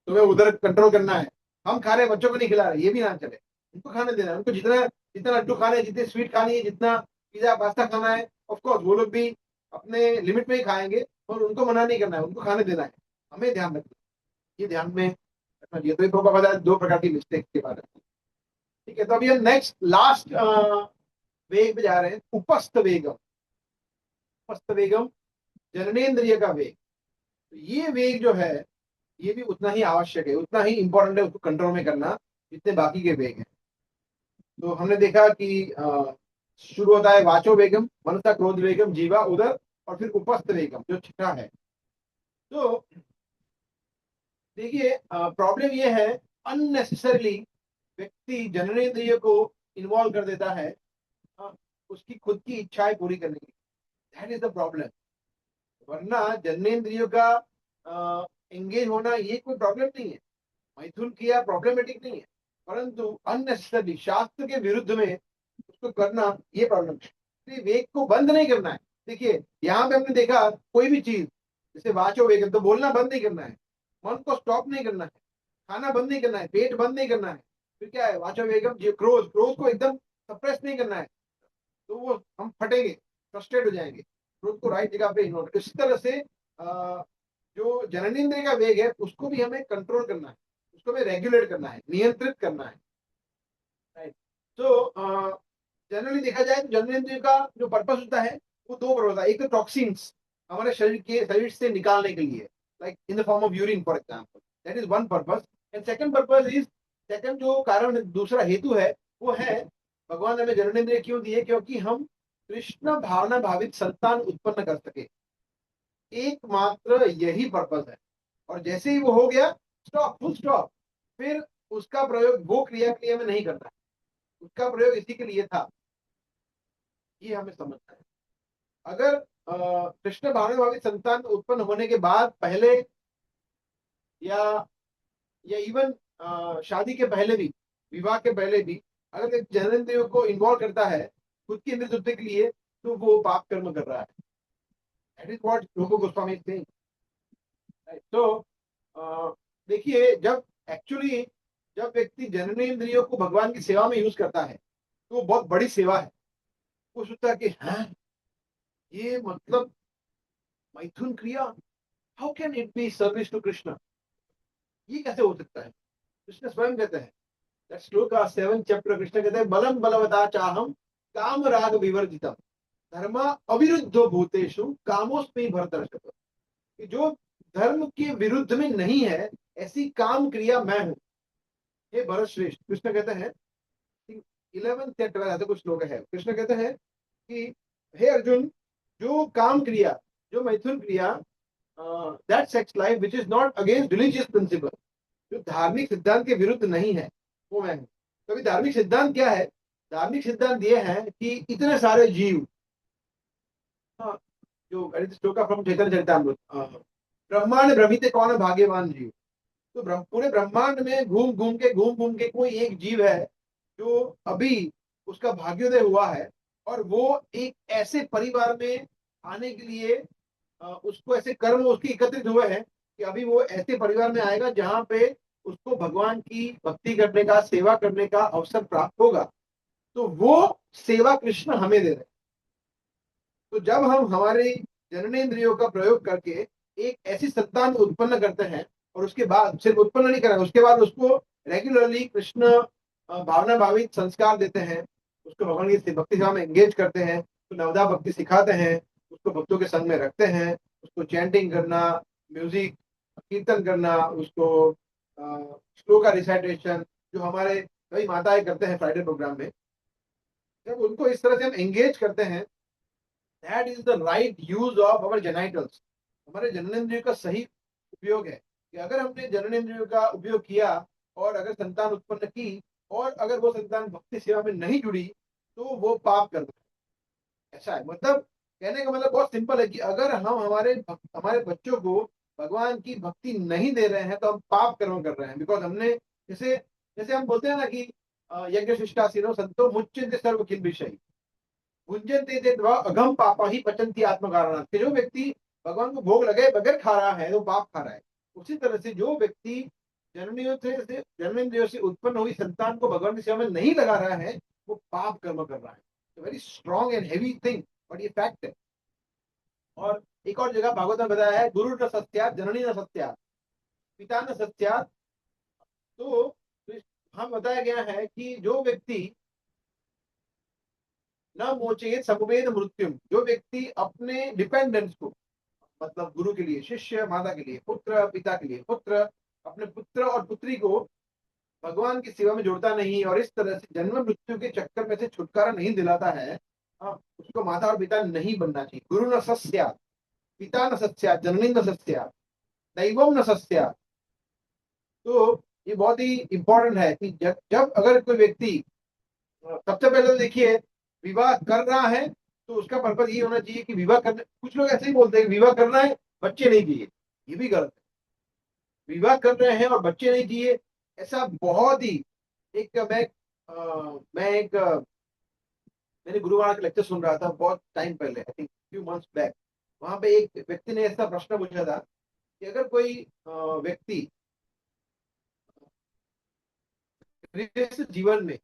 Speaker 1: तुम्हें उधर कंट्रोल करना है, हम खा रहे हैं बच्चों को नहीं खिला रहे, ये भी ना चले। उनको खाने देना है, उनको जितना जितना लड्डू खाने हैं, जितने स्वीट खानी है, जितना पिज्जा पास्ता खाना है, ऑफकोर्स वो लोग भी अपने लिमिट में ही खाएंगे, और उनको मना नहीं करना है, उनको खाने देना है। हमें ध्यान रखना है, ये ध्यान में रखना चाहिए। तो ये तो बताया दो प्रकार की मिस्टेक के बारे में। ठीक है, तो अभी हम नेक्स्ट लास्ट वेग पे जा रहे हैं, उपस्थ वेगम। उपस्थ वेगम जननेन्द्रिय का वेग। तो ये वेग जो है, ये भी उतना ही आवश्यक है, उतना ही इंपॉर्टेंट है उसको कंट्रोल में करना जितने बाकी के वेग हैं। तो हमने देखा कि शुरू होता है वाचो वेगम, मनसा क्रोध वेगम, जीवा उदर, और फिर उपस्थ वेगम जो छठा है। तो देखिए प्रॉब्लम ये है, अननेसेसरली व्यक्ति जननेंद्रिय को इन्वॉल्व कर देता है उसकी खुद की इच्छाएं पूरी करने के लिए। That is the problem. वरना जननेंद्रियों का एंगेज होना ये कोई प्रॉब्लम नहीं है, मैथुन किया प्रॉब्लमेटिक नहीं है। परंतु अननेसेसरली शास्त्र के विरुद्ध में उसको करना ये प्रॉब्लम है। इसलिए वेग को बंद नहीं करना है। देखिए यहाँ पे हमने देखा कोई भी चीज, जैसे वाचो वेग, तो बोलना बंद नहीं करना है, मन को स्टॉप नहीं करना है, खाना बंद नहीं करना है, पेट बंद नहीं करना है। फिर क्या है वाचो वेगम, क्रोध, क्रोध को एकदम सप्रेस नहीं करना है, तो वो हम फटेंगे, फ्रस्ट्रेट हो जाएंगे। क्रोध को राइट जगह पे इग्नोर। इस तरह से जो जननेंद्रिय का वेग है उसको भी हमें कंट्रोल करना है, उसको हमें रेगुलेट करना है, नियंत्रित करना है। राइट। तो जनरली देखा जाए तो जननेंद्रिय का जो पर्पस होता है वो दो पर्पस होता है। एक तो टॉक्सिन्स हमारे शरीर से निकालने के लिए, like in the form of urine for example, that is one purpose. And second purpose is, second जो कारण दूसरा हेतु है वो है, भगवान ने हमें जननेंद्रिय क्यों दिए? क्योंकि हम कृष्ण भावना भावित संतान उत्पन्न कर सके, एकमात्र यही पर्पस है। और जैसे ही वो हो गया, स्टॉप, फुल स्टॉप। फिर उसका प्रयोग वो क्रिया के लिए हमें नहीं करना है, उसका प्रयोग इसी के लिए था, ये हमें समझना है। अगर कृष्ण भावना भावित संतान उत्पन्न होने के बाद, पहले, या इवन शादी के पहले भी, विवाह के पहले भी, अगर एक जननेंद्रियों को इन्वॉल्व करता है खुद की इंद्रिय तृप्ति के लिए, तो वो पाप कर्म कर रहा है। दैट इज व्हाट रूप गोस्वामी इज सेइंग। तो देखिए, जब एक्चुअली जब व्यक्ति जननेंद्रियों को भगवान की सेवा में यूज करता है तो वो बहुत बड़ी सेवा है। वो सोचता है कि हाँ, ये मतलब मैथुन क्रिया, how can it be service to Krishna? ये कैसे हो सकता है? कृष्ण स्वयं कहते हैं, दैट श्लोक 7 चैप्टर, कृष्ण कहते हैं, बलम बलवता चाहम काम राग विवर्जितम धर्म अविरुद्धो भूतेषु कामोस्मि भरतर्षभ। कि जो धर्म के विरुद्ध में नहीं है, ऐसी काम क्रिया मैं हूं, हे भरत श्रेष्ठ। कृष्ण कहते हैं 11 या 12 ऐसे कुछ श्लोक है, कृष्ण कहते हैं कि हे अर्जुन, जो काम क्रिया जो मैथुन क्रिया, that sex life which is not against religious principle, जो धार्मिक सिद्धांत के विरुद्ध नहीं है, वो मैं हूं। तो अभी धार्मिक सिद्धांत क्या है? धार्मिक सिद्धांत ये है कि इतने सारे जीव, हाँ, जो श्लोक फ्रॉम चैतन्य चरितामृत, ब्रह्मांड भ्रमित कौन भाग्यवान जीव। तो पूरे ब्रह्मांड में घूम घूम के कोई एक जीव है जो अभी उसका भाग्योदय हुआ है, और वो एक ऐसे परिवार में आने के लिए उसको ऐसे कर्म उसके एकत्रित हुए हैं कि अभी वो ऐसे परिवार में आएगा जहां पे उसको भगवान की भक्ति करने का, सेवा करने का अवसर प्राप्त होगा। तो वो सेवा कृष्ण हमें दे रहे हैं। तो जब हम हमारे जननेंद्रियों का प्रयोग करके एक ऐसी संतान उत्पन्न करते हैं, और उसके बाद सिर्फ उत्पन्न नहीं करें, उसके बाद उसको रेगुलरली कृष्ण भावना भावित संस्कार देते हैं, उसको भगवान की भक्ति सेवा में एंगेज करते हैं, तो नवदा भक्ति सिखाते हैं, उसको भक्तों के संग में रखते हैं, उसको चैंटिंग करना, म्यूजिक, कीर्तन करना, उसको श्लोक का रिसाइटेशन, जो हमारे कई माताएं करते हैं फ्राइडे प्रोग्राम में, जब उनको इस तरह से हम एंगेज करते हैं, that is the right use of our genitals. हमारे जननेंद्रियों का सही उपयोग है कि अगर हमने जननेंद्रियों का उपयोग किया और अगर संतान उत्पन्न की, और अगर वो संतान भक्ति सेवा में नहीं जुड़ी, तो वो पाप कर दे। ऐसा है, मतलब कहने का मतलब बहुत सिंपल है कि अगर हम हमारे बच्चों को भगवान की भक्ति नहीं दे रहे हैं, तो हम पाप कर्म कर रहे हैं। बिकॉज हमने, जैसे जैसे हम बोलते हैं ना कि यज्ञ शिष्टासीनो संतो मुच्यन्ते सर्व किल विषय भुंजन्ते ते द्वा अघम पापा ही पचन्ति आत्मकारणात्। कि जो व्यक्ति भगवान को भोग लगाए बगैर खा रहा है, वो पाप खा रहा है। उसी तरह से जो व्यक्ति जन्मेंद्रियों से उत्पन्न हुई संतान को भगवान की सेवा में नहीं लगा रहा है, वो पाप कर्म कर रहा है। Very strong and heavy thing, but ये फैक्ट है। और एक और जगह भागवत में बताया है, गुरु न सत्यात् जननी न सत्यात् पिता न सत्यात्। तो हम बताया गया है कि जो व्यक्ति न मोचेत समुपेद मृत्युम, जो व्यक्ति अपने डिपेंडेंट्स को, मतलब गुरु के लिए शिष्य, माता के लिए पुत्र, पिता के लिए पुत्र, अपने पुत्र और पुत्री को भगवान की सेवा में जोड़ता नहीं, और इस तरह से जन्म मृत्यु के चक्कर में से छुटकारा नहीं दिलाता है, उसको माता और पिता नहीं बनना चाहिए। गुरु न सस्यात्, पिता न सस्यात्, जननी न सस्यात्, दैवम न सस्यात्। तो ये बहुत ही इंपॉर्टेंट है कि जब अगर कोई व्यक्ति, सबसे पहले तो देखिए, विवाह कर रहा है तो उसका पर्पज ये होना चाहिए कि विवाह करने, कुछ लोग ऐसे ही बोलते हैं कि विवाह करना है, बच्चे नहीं चाहिए। ये भी गलत है। विवाह कर रहे हैं और बच्चे नहीं चाहिए, ऐसा बहुत ही, एक मैं एक मेरे गुरु महाराज का लेक्चर सुन रहा था बहुत टाइम पहले, I think few months back. वहां पे एक व्यक्ति ने ऐसा प्रश्न पूछा था कि अगर कोई व्यक्ति गृहस्थ जीवन में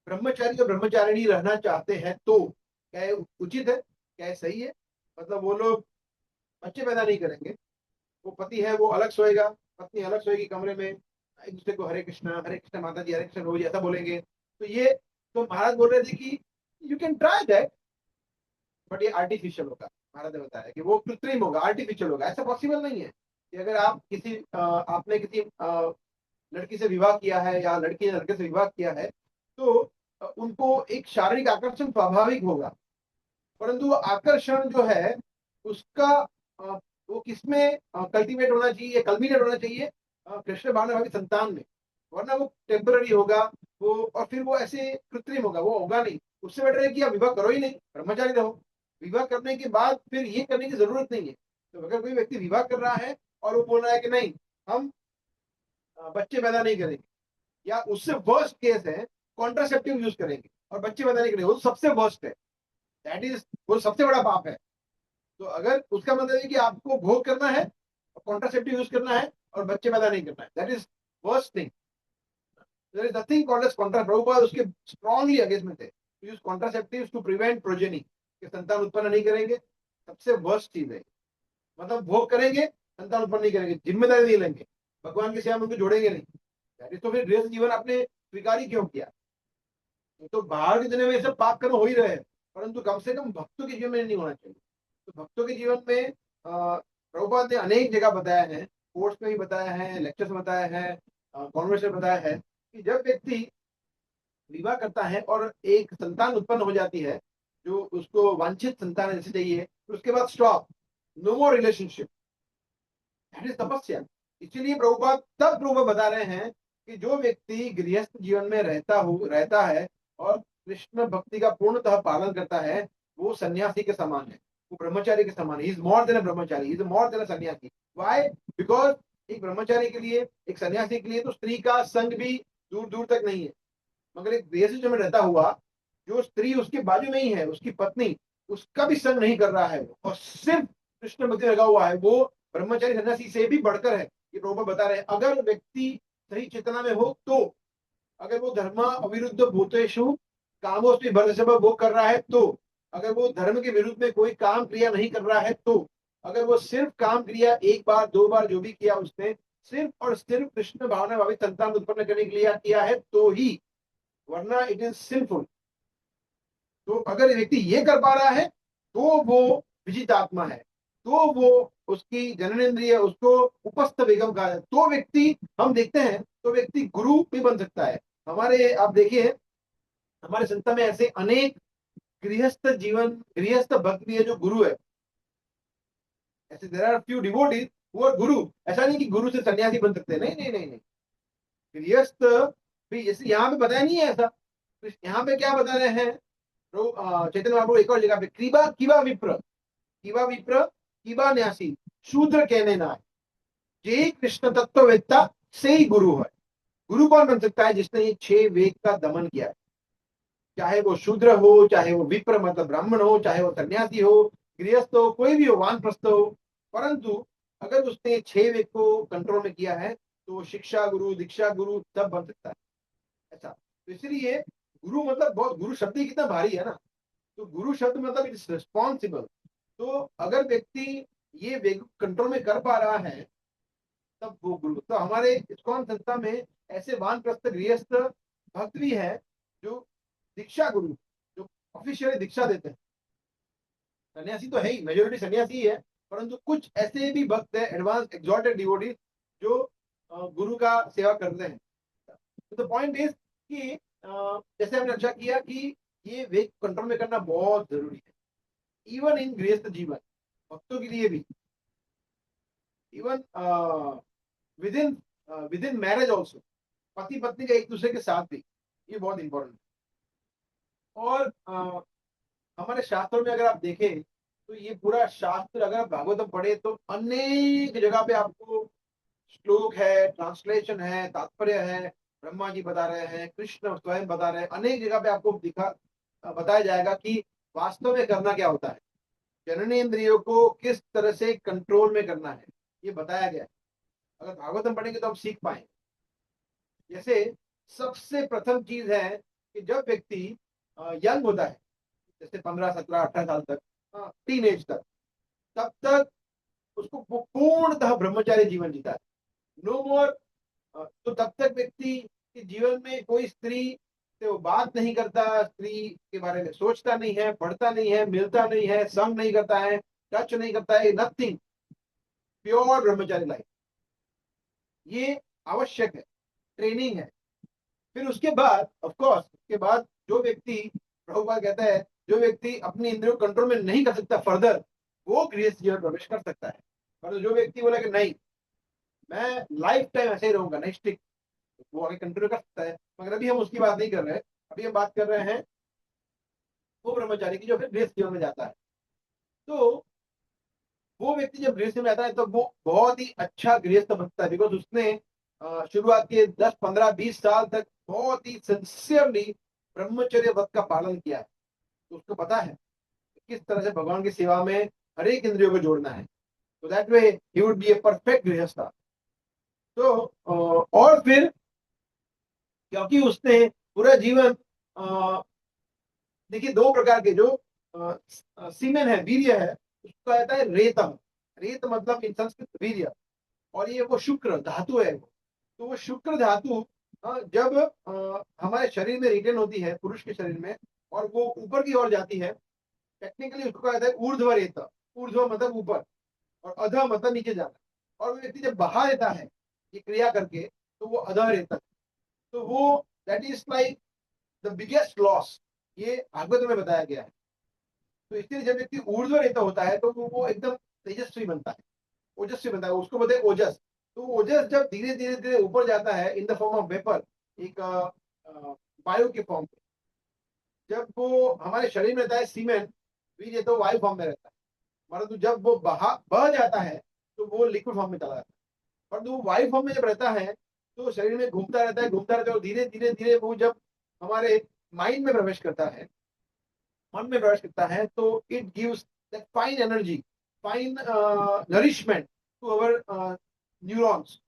Speaker 1: ब्रह्मचारी और ब्रह्मचारिणी रहना चाहते हैं, तो क्या ये उचित है, क्या ये सही है? मतलब वो लोग बच्चे पैदा नहीं करेंगे, वो पति है वो अलग सोएगा, पत्नी अलग सोएगी कमरे में, एक दूसरे को हरे कृष्ण माता जी, हरे कृष्ण रोज ऐसा बोलेंगे। तो ये, तो महाराज बोल रहे थे कि you can try that, but ये आर्टिफिशियल होगा। महाराज ने बताया कि वो कृत्रिम होगा, आर्टिफिशियल होगा। ऐसा पॉसिबल नहीं है कि अगर आप आपने किसी लड़की से विवाह किया है या लड़की ने लड़के से विवाह किया है, तो उनको एक शारीरिक आकर्षण स्वाभाविक होगा, परंतु वो आकर्षण जो है उसका वो किसमें कल्टीवेट होना चाहिए, कल्मिनेट होना चाहिए कृष्ण भावना भावी संतान में, वरना वो टेम्पररी होगा, वो और फिर वो ऐसे कृत्रिम होगा, वो होगा नहीं। उससे बेटर है कि आप विवाह करो ही नहीं, ब्रह्मचारी रहो। विवाह करने के बाद फिर ये करने की जरूरत नहीं है। तो अगर कोई व्यक्ति विवाह कर रहा है और वो बोल रहा है कि नहीं, हम बच्चे पैदा नहीं करेंगे, या उससे वर्स्ट केस है कॉन्ट्रासेप्टिव यूज करेंगे और बच्चे पैदा नहीं करेंगे, वो सबसे वर्स्ट है, दैट इज, वो सबसे बड़ा पाप है। तो अगर उसका मतलब है कि आपको भोग करना है, कॉन्ट्रासेप्टिव यूज करना है और बच्चे पैदा नहीं करना है, that is worst thing. There is nothing called as contra, Prabhupada उसके स्ट्रांगली अगेंस्ट में थे, to use contraceptives to prevent progeny, कि संतान उत्पन्न नहीं करेंगे, सबसे वर्स्ट चीज है। मतलब भोग करेंगे, संतान उत्पन्न नहीं करेंगे, जिम्मेदारी नहीं लेंगे, भगवान की सेवा में उनको जोड़ेंगे नहीं, तो फिर गृहस्थ जीवन आपने स्वीकार ही क्यों किया? तो बाहर के दुनिया में सब पाप कर्म हो ही रहे हैं, परंतु कम से कम भक्तों के जीवन में नहीं होना चाहिए। तो भक्तों के जीवन में प्रभुपाद ने अनेक जगह बताया है, कोर्स में भी बताया है, लेक्चर्स में बताया है, कॉन्वर्सेशन में बताया है कि जब व्यक्ति विवाह करता है और एक संतान उत्पन्न हो जाती है, जो उसको वांछित संतान जैसे चाहिए, तो उसके बाद stop, no more relationship, that is tapasya. इसलिए प्रभुपाद बता रहे हैं कि जो व्यक्ति गृहस्थ जीवन में रहता है और कृष्ण भक्ति का पूर्णतः पालन करता है, वो सन्यासी के समान है, वो ब्रह्मचारी के समान है। He is more than a Brahmachari, he is more than अ सन्यासी। व्हाई? बिकॉज एक ब्रह्मचारी के लिए, एक सन्यासी के लिए तो स्त्री का संग भी दूर दूर तक नहीं है, मगर एक गृहस्थ में रहता हुआ जो स्त्री उसके बाजू में ही है, उसकी पत्नी, उसका भी संग नहीं कर रहा है वो, और सिर्फ कृष्ण भक्ति लगा हुआ है, वो ब्रह्मचारी सन्यासी से भी बढ़कर है। ये प्रभुपाद बता रहे हैं। अगर व्यक्ति सही चेतना में हो तो, अगर वो धर्म अविरुद्ध भूतेषु कामोस्मि भरतर्षभ वो कर रहा है तो, अगर वो धर्म के विरुद्ध में कोई काम क्रिया नहीं कर रहा है तो, अगर वो सिर्फ काम क्रिया एक बार दो बार जो भी किया उसने सिर्फ और सिर्फ कृष्ण भावना भावित संतान उत्पन्न करने के लिए किया है तो ही, वरना इट इज सिंफुल। तो अगर व्यक्ति ये कर पा रहा है तो वो विजित आत्मा है, तो वो उसकी जननेन्द्रिय उसको उपस्थ बेगम कहा है, तो व्यक्ति हम देखते हैं तो व्यक्ति गुरु भी बन सकता है। हमारे आप देखिए हमारे संस्था में ऐसे अनेक गृहस्थ भक्त भी है जो गुरु है। ऐसे there are few devotees who are guru. ऐसा नहीं कि गुरु से सन्यासी बन सकते हैं, नहीं नहीं नहीं नहीं। गृहस्थ भी, जैसे यहाँ पे बताया नहीं है ऐसा। यहाँ पे क्या बता रहे हैं चैतन्य महाप्रभु एक और जगह पे, किबा विप्र किबा न्यासी शूद्र कहने ना है, जे कृष्ण तत्ववेत्ता से ही गुरु है। गुरु कौन बन सकता है? जिसने ये 6 वेद का दमन किया है, चाहे वो शूद्र हो, चाहे वो विप्र मतलब ब्राह्मण हो, चाहे वो सन्यासी हो, गृहस्थ हो, कोई भी हो, वानप्रस्थ हो, परंतु अगर उसने 6 वेद को कंट्रोल में किया है तो वो शिक्षा गुरु, दीक्षा गुरु सब बन सकता है। ऐसा तो इसलिए गुरु मतलब, बहुत गुरु शब्द ही कितना भारी है ना, तो गुरु शब्द मतलब इट इज रिस्पॉन्सिबल। तो अगर व्यक्ति ये वेग कंट्रोल में कर पा रहा है तब वो गुरु। तो हमारे इस्कॉन संस्था में ऐसे वानप्रस्थ गृहस्थ भक्त भी है जो दीक्षा गुरु, जो ऑफिशियली दीक्षा देते हैं। सन्यासी तो है ही, मेजोरिटी सन्यासी ही है, परंतु कुछ ऐसे भी भक्त है एडवांस एग्जॉर्टेड डिवोटीज जो गुरु का सेवा करते हैं। तो द पॉइंट इज कि जैसे हमने अच्छा किया कि ये वेग कंट्रोल में करना बहुत जरूरी है, इवन इन गृहस्थ जीवन भक्तों के लिए भी, even within within marriage also, पति पत्नी का एक दूसरे के साथ भी, ये बहुत इंपॉर्टेंट है। और हमारे शास्त्रों में अगर आप देखें तो ये पूरा शास्त्र, अगर आप भागवतम पढ़े तो अनेक जगह पे आपको श्लोक है, ट्रांसलेशन है, तात्पर्य है, ब्रह्मा जी बता रहे हैं, कृष्ण स्वयं बता रहे हैं, अनेक जगह पे आपको बताया जाएगा कि वास्तव में करना क्या होता है, जननेन्द्रियों को किस तरह से कंट्रोल में करना है, ये बताया गया है। अगर भागवतम पढ़ेंगे तो हम सीख पाएंगे। जैसे सबसे प्रथम चीज है कि जब व्यक्ति यंग होता है, जैसे 15, 17, 18 साल तक, टीन एज तक, तब तक उसको पूर्णतः ब्रह्मचारी जीवन जीता है, नो मोर। तो तब तक व्यक्ति के जीवन में कोई स्त्री से वो बात नहीं करता, स्त्री के बारे में सोचता नहीं है, पढ़ता नहीं है, मिलता नहीं है, संग नहीं करता है, टच नहीं करता है, नथिंग, प्योर ब्रह्मचारी लाइफ। ये आवश्यक है, ट्रेनिंग है। फिर उसके बाद ऑफ कोर्स, उसके बाद जो व्यक्ति, प्रभुपाद कहता है, जो व्यक्ति अपनी इंद्रियों कंट्रोल में नहीं कर सकता फर्दर, वो गृहस्थ जीवन प्रवेश कर सकता है। पर जो व्यक्ति बोला कि नहीं मैं लाइफ टाइम ऐसे ही रहूंगा, नहीं स्टिक, वो आगे कंट्रोल कर सकता है। मगर अभी हम उसकी बात नहीं कर रहे हैं, अभी हम बात कर रहे हैं वो ब्रह्मचारी की जो फिर गृहस्थ जीवन में जाता है। तो वो व्यक्ति जब गृहस्थ में आता है तो वो बहुत ही अच्छा गृहस्थ बनता है, बिकॉज उसने शुरुआत के 10, 15, 20 साल तक बहुत ही सिंसियरली ब्रह्मचर्य व्रत का पालन किया है। तो उसको पता है किस तरह से भगवान की सेवा में हर एक इंद्रियों को जोड़ना है। तो that way he would be a perfect गृहस्थ। तो और फिर क्योंकि उसने पूरा जीवन, देखिए 2 प्रकार के जो सीमेन है, वीर्य है, उसको कहता है रेतम। रेत मतलब इन संस्कृत वीर्य, और ये वो शुक्र धातु है। तो वो शुक्र धातु जब हमारे शरीर में रिटेन होती है, पुरुष के शरीर में, और वो ऊपर की ओर जाती है, टेक्निकली उसको कहता है ऊर्ध्व रेत। ऊर्ध्व मतलब ऊपर और अध मतलब नीचे जाना। और वो व्यक्ति जब बहा देता है ये क्रिया करके तो वो अध रेत है। तो वो that is like the biggest loss, ये भागवत में बताया गया है। तो इसलिए जब व्यक्ति ऊर्ध्व रेत होता है तो वो एकदम तेजस्वी बनता है, ओजस्वी बनता है, उसको बोलते हैं ओजस। तो ओजस जब धीरे धीरे धीरे ऊपर जाता है in the form of vapour, एक वायु के फॉर्म में, जब वो हमारे शरीर में रहता है सीमेंट, बीज है तो वायु फॉर्म में रहता है, परंतु जब वो बह जाता है तो वो लिक्विड फॉर्म में चला जाता है। परंतु वो वायु फॉर्म में जब रहता है तो शरीर में घूमता रहता है, घूमता रहता है, और धीरे धीरे धीरे वो जब हमारे माइंड में प्रवेश करता है, मन में प्रवेश करता है, तो it gives that fine energy, fine nourishment to our neurons,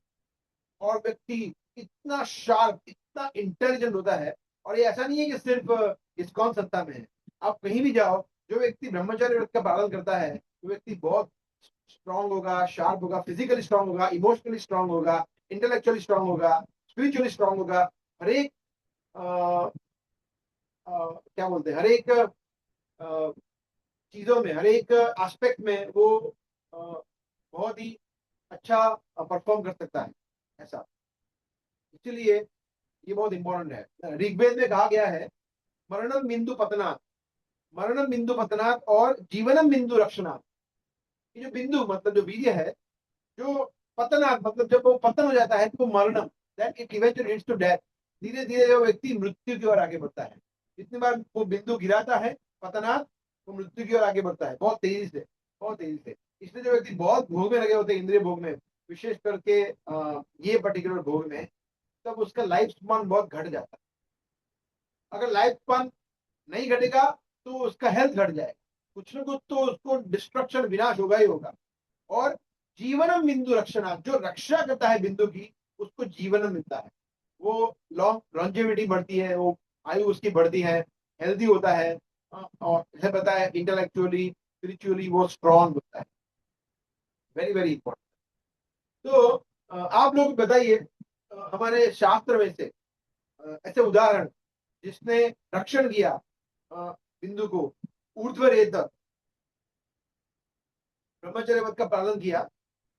Speaker 1: और व्यक्ति इतना शार्प, इतना इंटेलिजेंट होता है। और ये ऐसा नहीं है कि सिर्फ इस्कॉन सत्ता में है, आप कहीं भी जाओ, जो व्यक्ति ब्रह्मचर्य व्रत का पालन करता है वो व्यक्ति बहुत स्ट्रांग होगा, शार्प होगा, फिजिकली स्ट्रांग होगा, इमोशनली स्ट्रांग होगा, इंटेलेक्चुअली स्ट्रांग होगा, स्पिरिचुअली स्ट्रांग होगा। हर एक क्या बोलते हैं, हर एक चीजों में, हर एक एस्पेक्ट में वो अ, बहुत ही अच्छा परफॉर्म कर सकता है, ऐसा। इसलिए ये बहुत इंपॉर्टेंट है। ऋग्वेद में कहा गया है मरणम बिंदु पतनात्, मरणम बिंदु पतनात् और जीवनम बिंदु रक्षणात्। ये जो बिंदु मतलब जो वीर्य है, जो पतनात् मतलब जब वो पतन हो जाता है तो वो मरणम, that it eventually leads to death. धीरे धीरे वो व्यक्ति मृत्यु की ओर आगे बढ़ता है। जितनी बार वो बिंदु गिराता है पतनात्, वो मृत्यु की ओर आगे बढ़ता है, बहुत तेजी से, बहुत तेजी से। इसलिए जो व्यक्ति बहुत भोग में लगे होते हैं, इंद्रिय भोग में, विशेष करके ये पर्टिकुलर भोग में, तब उसका लाइफ स्पान बहुत घट जाता है। अगर लाइफ स्पान नहीं घटेगा तो उसका हेल्थ घट जाएगा, कुछ ना कुछ तो उसको डिस्ट्रक्शन, विनाश होगा ही होगा। और जीवनम बिंदु रक्षणा, जो रक्षा करता है बिंदु की, उसको जीवनम मिलता है। वो लॉन्जेविटी बढ़ती है, वो आयु उसकी बढ़ती है, हेल्दी होता है, और जैसे पता है इंटेलेक्चुअली, स्पिरिचुअली वो स्ट्रांग होता है। Very very important. तो आप लोग बताइए हमारे शास्त्र में से ऐसे उदाहरण जिसने रक्षण किया बिंदु को, ऊर्ध्वरेत ब्रह्मचर्य व्रत का पालन किया,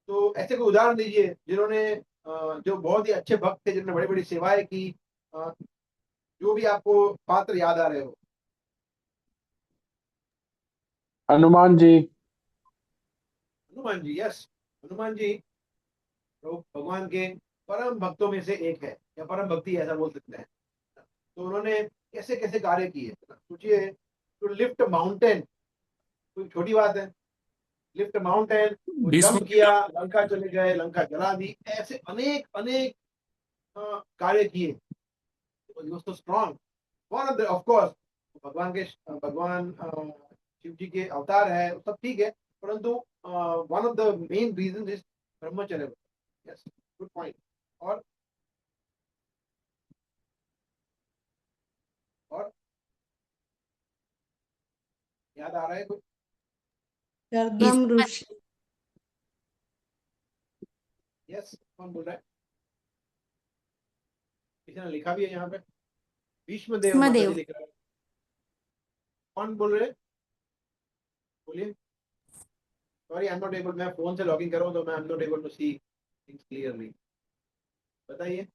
Speaker 1: तो ऐसे कोई उदाहरण दीजिए जिन्होंने जो बहुत ही अच्छे भक्त थे, जिन्होंने बड़ी बड़ी सेवाएं की, जो भी आपको पात्र याद आ रहे हो।
Speaker 2: हनुमान जी।
Speaker 1: हनुमान जी, यस, हनुमान जी तो भगवान के परम भक्तों में से एक है, या परम भक्ति ऐसा बोल सकते हैं। तो उन्होंने कैसे कैसे कार्य किए, सोचिए। टू लिफ्ट माउंटेन कोई छोटी बात है? लिफ्ट माउंटेन, वो
Speaker 5: भीष्म
Speaker 1: जंप किया, लंका चले गए, लंका जला दी, ऐसे अनेक अनेक कार्य किए। तो strong, one of the, of course भगवान के, भगवान शिव जी के अवतार है, सब ठीक है, परंतु one of the main reason is brahmacharya. Yes, good point. और याद आ रहा है कुछ?
Speaker 4: गर्दम ऋषि।
Speaker 1: यस, कौन बोल रहा है? किसी ने लिखा भी है यहाँ पे, भीष्म देव माता जी
Speaker 3: भीष्मदेव।
Speaker 1: लिख रहा है। कौन बोल रहे हैं? बोलिए। Sorry, I am not able, मैं फोन से लॉगिन कर रहा हूँ तो मैं I am not able to see things clearly. बताइए।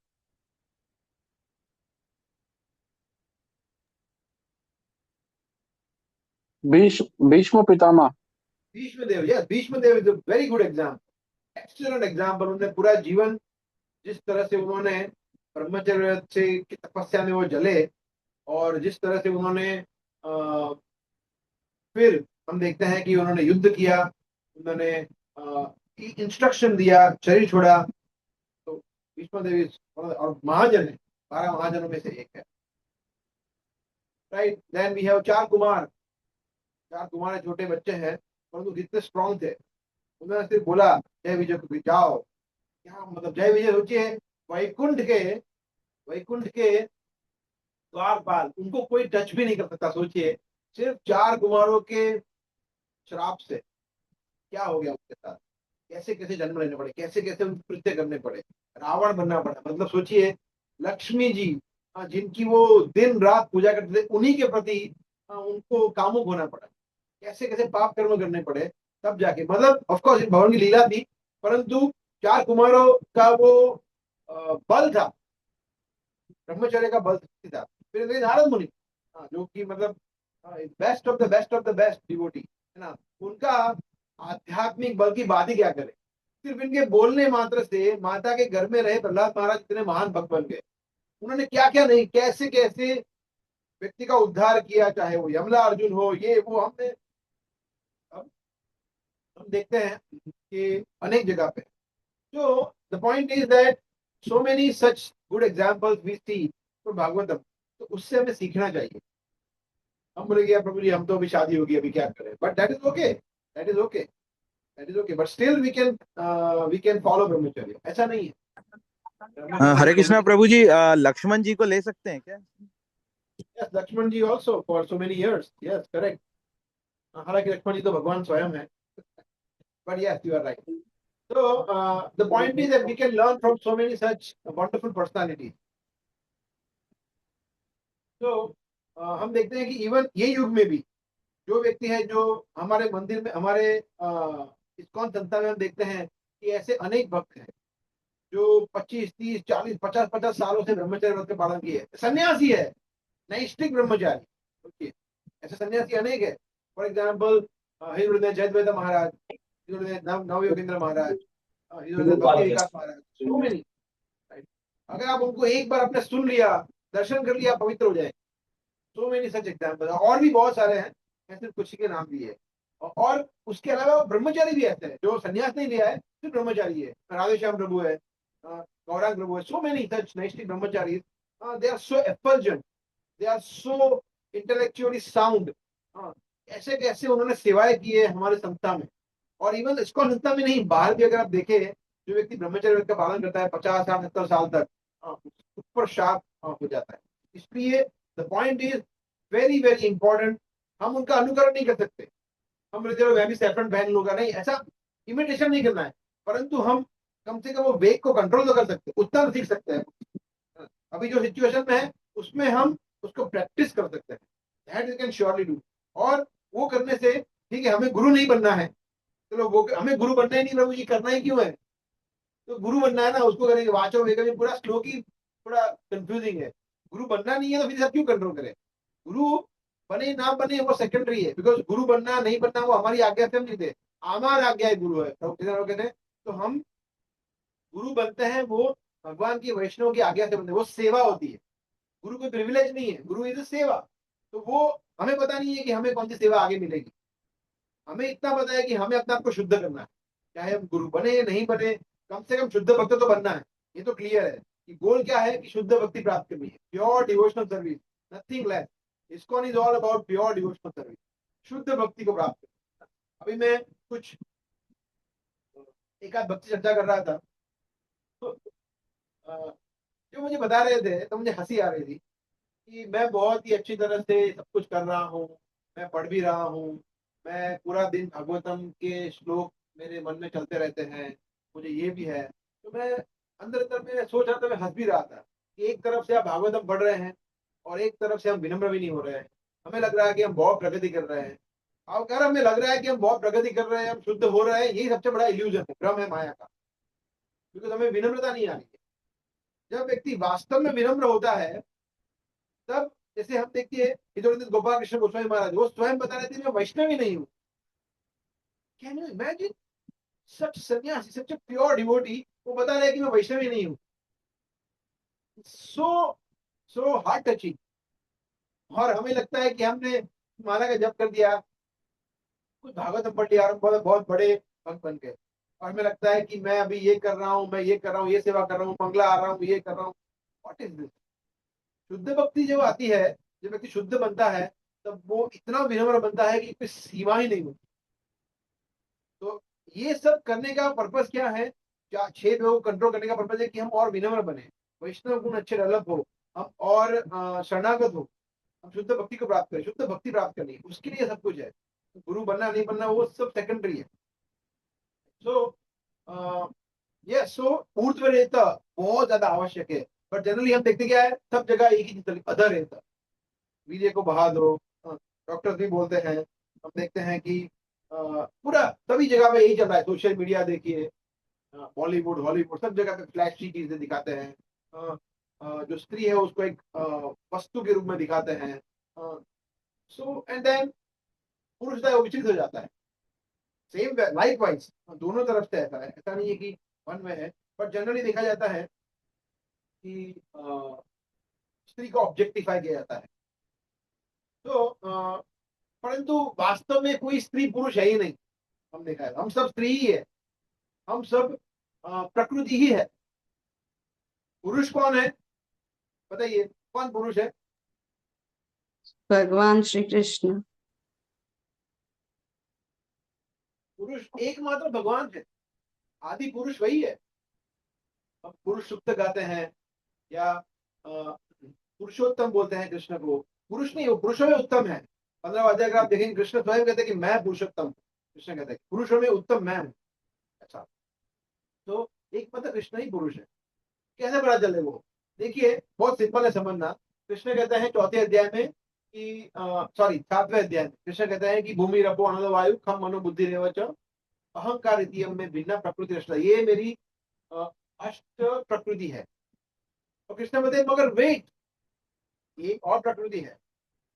Speaker 2: Bhishma Pitamah.
Speaker 1: Bhishma Dev, yes, Bhishma Dev is a very good example, excellent example. उन्होंने पूरा जीवन जिस तरह से उन्होंने ब्रह्मचर्य से की तपस्या में वो जले, और जिस तरह से उन्होंने फिर हम देखते हैं कि उन्होंने युद्ध किया, उन्होंने इंस्ट्रक्शन दिया, शरीर छोड़ा। तो भीष्म देवी और महाजन है, 12 महाजनों में से एक है। राइट, देन वी हैव चार कुमार। चार कुमार छोटे बच्चे हैं, परंतु कितने स्ट्रॉन्ग थे। उन्होंने सिर्फ बोला जय विजय को जाओ। क्या मतलब जय विजय? सोचिए, वैकुंठ के, वैकुंठ के द्वारपाल, उनको कोई टच भी नहीं कर सकता। सोचिए, सिर्फ चार कुमारों के श्राप से क्या हो गया उसके साथ, कैसे कैसे जन्म लेने पड़े, कैसे कैसे उनको कृत्य करने पड़े, रावण बनना पड़ा। मतलब सोचिए, लक्ष्मी जी जिनकी वो दिन रात पूजा करते थे, उन्हीं के प्रति उनको कामुक होना पड़ा, कैसे कैसे पाप कर्म करने पड़े, तब जाके, मतलब ऑफ कोर्स भगवान की लीला थी, परंतु चार कुमारों का वो बल था, ब्रह्मचर्य का बल था। फिर नारद मुनि, जो कि मतलब best of the best of the best devotee है ना, उनका आध्यात्मिक बल की बात ही क्या करें। सिर्फ इनके बोलने मात्र से माता के घर में रहे प्रहलाद महाराज इतने महान भक्त बन गए। उन्होंने क्या क्या नहीं, कैसे कैसे व्यक्ति का उद्धार किया, चाहे वो यमला अर्जुन हो, ये वो। हम हम देखते हैं कि अनेक जगह पे। So the point is that so many such good examples we see from Bhagavatam, तो उससे हमें सीखना चाहिए। हम बोलेंगे यार प्रभु जी हम तो अभी शादी होगी, अभी क्या करें, but that is okay, that is okay, that is okay, but still we can follow brahmacharya, ऐसा नहीं है।
Speaker 6: हरे कृष्णा प्रभु जी, लक्ष्मण जी को ले सकते हैं क्या?
Speaker 1: Yes, Lakshman ji also for so many years, yes, correct। हालांकि लक्ष्मण जी तो भगवान स्वयं है, but yes, you are right। So the point is that we can learn from so many such wonderful personalities। तो हम देखते हैं कि इवन ये युग में भी जो व्यक्ति है, जो हमारे मंदिर में, हमारे इस्कॉन संस्था में हम देखते हैं कि ऐसे अनेक भक्त हैं जो 25, 30, 40, 50 सालों से ब्रह्मचर्य व्रत का पालन किए, सन्यासी है, नैष्ठिक ब्रह्मचारी। ओके, ऐसे सन्यासी अनेक है। फॉर एग्जाम्पल हृदय जयद्वैत महाराज, नव योगेंद्र महाराज, भक्ति विकास महाराज, सो मेनी। अगर आप उनको एक बार आपने सुन लिया, दर्शन कर लिया, पवित्र हो जाए। सो मेनी सच एग्जाम्पल, और भी बहुत सारे हैं, मैं सिर्फ कुछ के नाम दिए। और उसके अलावा ब्रह्मचारी भी ऐसे हैं जो संन्यास नहीं लिया है, सिर्फ ब्रह्मचारी है। राधेश्याम प्रभु है, गौरांग प्रभु है, सो मेनी सच नैष्ठिक brahmachari. They are so effulgent, they are so intellectually sound. ऐसे कैसे उन्होंने सेवाएं की है हमारे संस्था में, और इवन इसको संस्था में नहीं, बाहर भी अगर आप देखें, जो व्यक्ति ब्रह्मचर्य का पालन करता है 50 साल 70 साल तक, उस पर शाप हो जाता है। इसलिए the point is very very important. हम उनका अनुकरण नहीं कर सकते, हम बोले चलो मैं भी सैफरन पहन लूंगा, नहीं, ऐसा इमिटेशन नहीं करना है। परंतु हम कम से कम वो वेग को कंट्रोल तो कर सकते हैं, उतना तो सीख सकते हैं। अभी जो सिचुएशन में है उसमें हम उसको प्रैक्टिस कर सकते हैं, that we can surely do. और वो करने से, ठीक है, हमें गुरु नहीं बनना है, चलो वो हमें गुरु बनना ही नहीं, प्रभु जी करना ही क्यों है। तो गुरु बनना है ना, उसको करेंगे वाचो वेग में, पूरा श्लोक ही थोड़ा कंफ्यूजिंग है। गुरु बनना नहीं है तो फिर सब क्यों कंट्रोल करें। गुरु बने ना बने वो सेकेंडरी है, बिकॉज गुरु बनना नहीं बनना वो हमारी आज्ञा से हम नहीं थे, हमारी आज्ञा है गुरु है। कहते हैं तो हम गुरु बनते हैं, वो भगवान की वैष्णव की आज्ञा से बनते हैं, वो सेवा होती है। गुरु कोई प्रिविलेज नहीं है, गुरु इज सेवा। तो वो हमें पता नहीं है कि हमें कौन सी सेवा आगे मिलेगी, हमें इतना पता है कि हमें अपने आप को शुद्ध करना है। चाहे हम गुरु बने नहीं बने, कम से कम शुद्ध भक्त तो बनना है। ये तो क्लियर है कि गोल क्या है, कि शुद्ध भक्ति प्राप्त करनी है, pure devotional service, nothing less. ISKCON is all about pure devotional service, शुद्ध भक्ति को प्राप्त करना। अभी मैं कुछ एक आध भक्ति चर्चा कर रहा था, तो जो मुझे बता रहे थे तो मुझे हंसी आ रही थी कि मैं बहुत ही अच्छी तरह से सब कुछ कर रहा हूँ, मैं पढ़ भी रहा हूँ, मैं पूरा दिन भागवतम के श्लोक मेरे मन में चलते रहते हैं, मुझे ये भी है। तो मैं अंदर अंदर में सोच रहा था, मैं हंस भी रहा था कि एक तरफ से आप भागवतम पढ़ रहे हैं और एक तरफ से हम विनम्र भी नहीं हो रहे हैं। हमें लग रहा है कि हम बहुत प्रगति कर रहे हैं। अब अगर हमें लग रहा है कि हम बहुत प्रगति कर रहे हैं, हम शुद्ध हो रहे हैं, यही सबसे बड़ा इल्यूजन है, भ्रम है माया का, क्योंकि हमें विनम्रता नहीं आ रही है। जब व्यक्ति वास्तव में विनम्र होता है, तब जैसे हम देखिए इधर गोपाल कृष्ण गोस्वामी महाराज, वो स्वयं बता रहे थे मैं वैष्णव ही नहीं हूँ। कैन यू इमेजिन सच सन्यासी, सच प्योर डिवोटी, वो बता रहे कि मैं वैष्णव ही नहीं हूँ। सो सो हार्ट टचिंग। और हमें लगता है कि हमने माला का जप कर दिया, कुछ भागवत पढ़ लिया और हम बहुत बहुत बड़े भक्त बन गए, और हमें लगता है कि मैं अभी ये कर रहा हूँ, मैं ये कर रहा हूँ, ये सेवा कर रहा हूँ, मंगला आ रहा हूँ, ये कर रहा हूँ। What is this. शुद्ध भक्ति जब आती है, जब व्यक्ति शुद्ध बनता है, तब वो इतना विनम्र बनता है कि कोई सीमा ही नहीं होती। तो ये सब करने का पर्पस क्या है, क्या 6 को कंट्रोल करने का पर्पस है कि हम और विनम्र बने, वैष्णव गुण अच्छे डेवलप हो, हम और शरणागत हो, हम शुद्ध भक्ति को प्राप्त करें। शुद्ध भक्ति प्राप्त करनी है, उसके लिए सब कुछ है। गुरु बनना नहीं बनना वो सब सेकेंडरी है। सो ये सो ऊर्ध्वरेता बहुत ज्यादा आवश्यक है। बट जनरली हम देखते क्या है, सब जगह एक ही चीज, अधर रहता, वीर्य को बहा दो। डॉक्टर्स भी बोलते हैं, हम देखते हैं कि पूरा सभी जगह पे यही चल रहा है। सोशल मीडिया देखिए, बॉलीवुड हॉलीवुड सब जगह पे फ्लैशी चीजें दिखाते हैं। जो स्त्री है उसको एक वस्तु के रूप में दिखाते हैं। सो एंड देन पुरुष जो है वो विचलित हो जाता है। सेम लाइक वाइज दोनों तरफ से ऐसा है, ऐसा नहीं है कि वन में है, बट जनरली देखा जाता है कि स्त्री को ऑब्जेक्टिफाई किया जाता है। तो परंतु वास्तव में कोई स्त्री पुरुष है ही नहीं, हम देखा है, हम सब स्त्री ही है, हम सब प्रकृति ही है। पुरुष कौन है बताइए, कौन पुरुष है?
Speaker 4: भगवान श्री कृष्ण।
Speaker 1: पुरुष एकमात्र भगवान है, आदि पुरुष वही है। हम पुरुष सुक्त गाते हैं या पुरुषोत्तम बोलते हैं कृष्ण को। पुरुष नहीं, वो पुरुषों में उत्तम है। 15 अध्याय अगर आप देखेंगे, कृष्ण स्वयं कहते हैं कि मैं पुरुषोत्तम हूं। कृष्ण कहते हैं पुरुषों में उत्तम मैं हूं। अच्छा, तो एक मतलब कृष्ण ही पुरुष है। कैसे पता चले वो? देखिए, बहुत सिंपल है समझना। कृष्ण कहते हैं 4थे अध्याय में कि सॉरी 7वें अध्याय में कृष्ण कहते हैं कि भूमि रपो अनल वायु खम मनो बुद्धि रेवच अहंकार इतियम में भिन्न प्रकृति रचना, ये मेरी अष्ट प्रकृति है। तो कृष्ण बताए मगर वेट, ये और प्रकृति है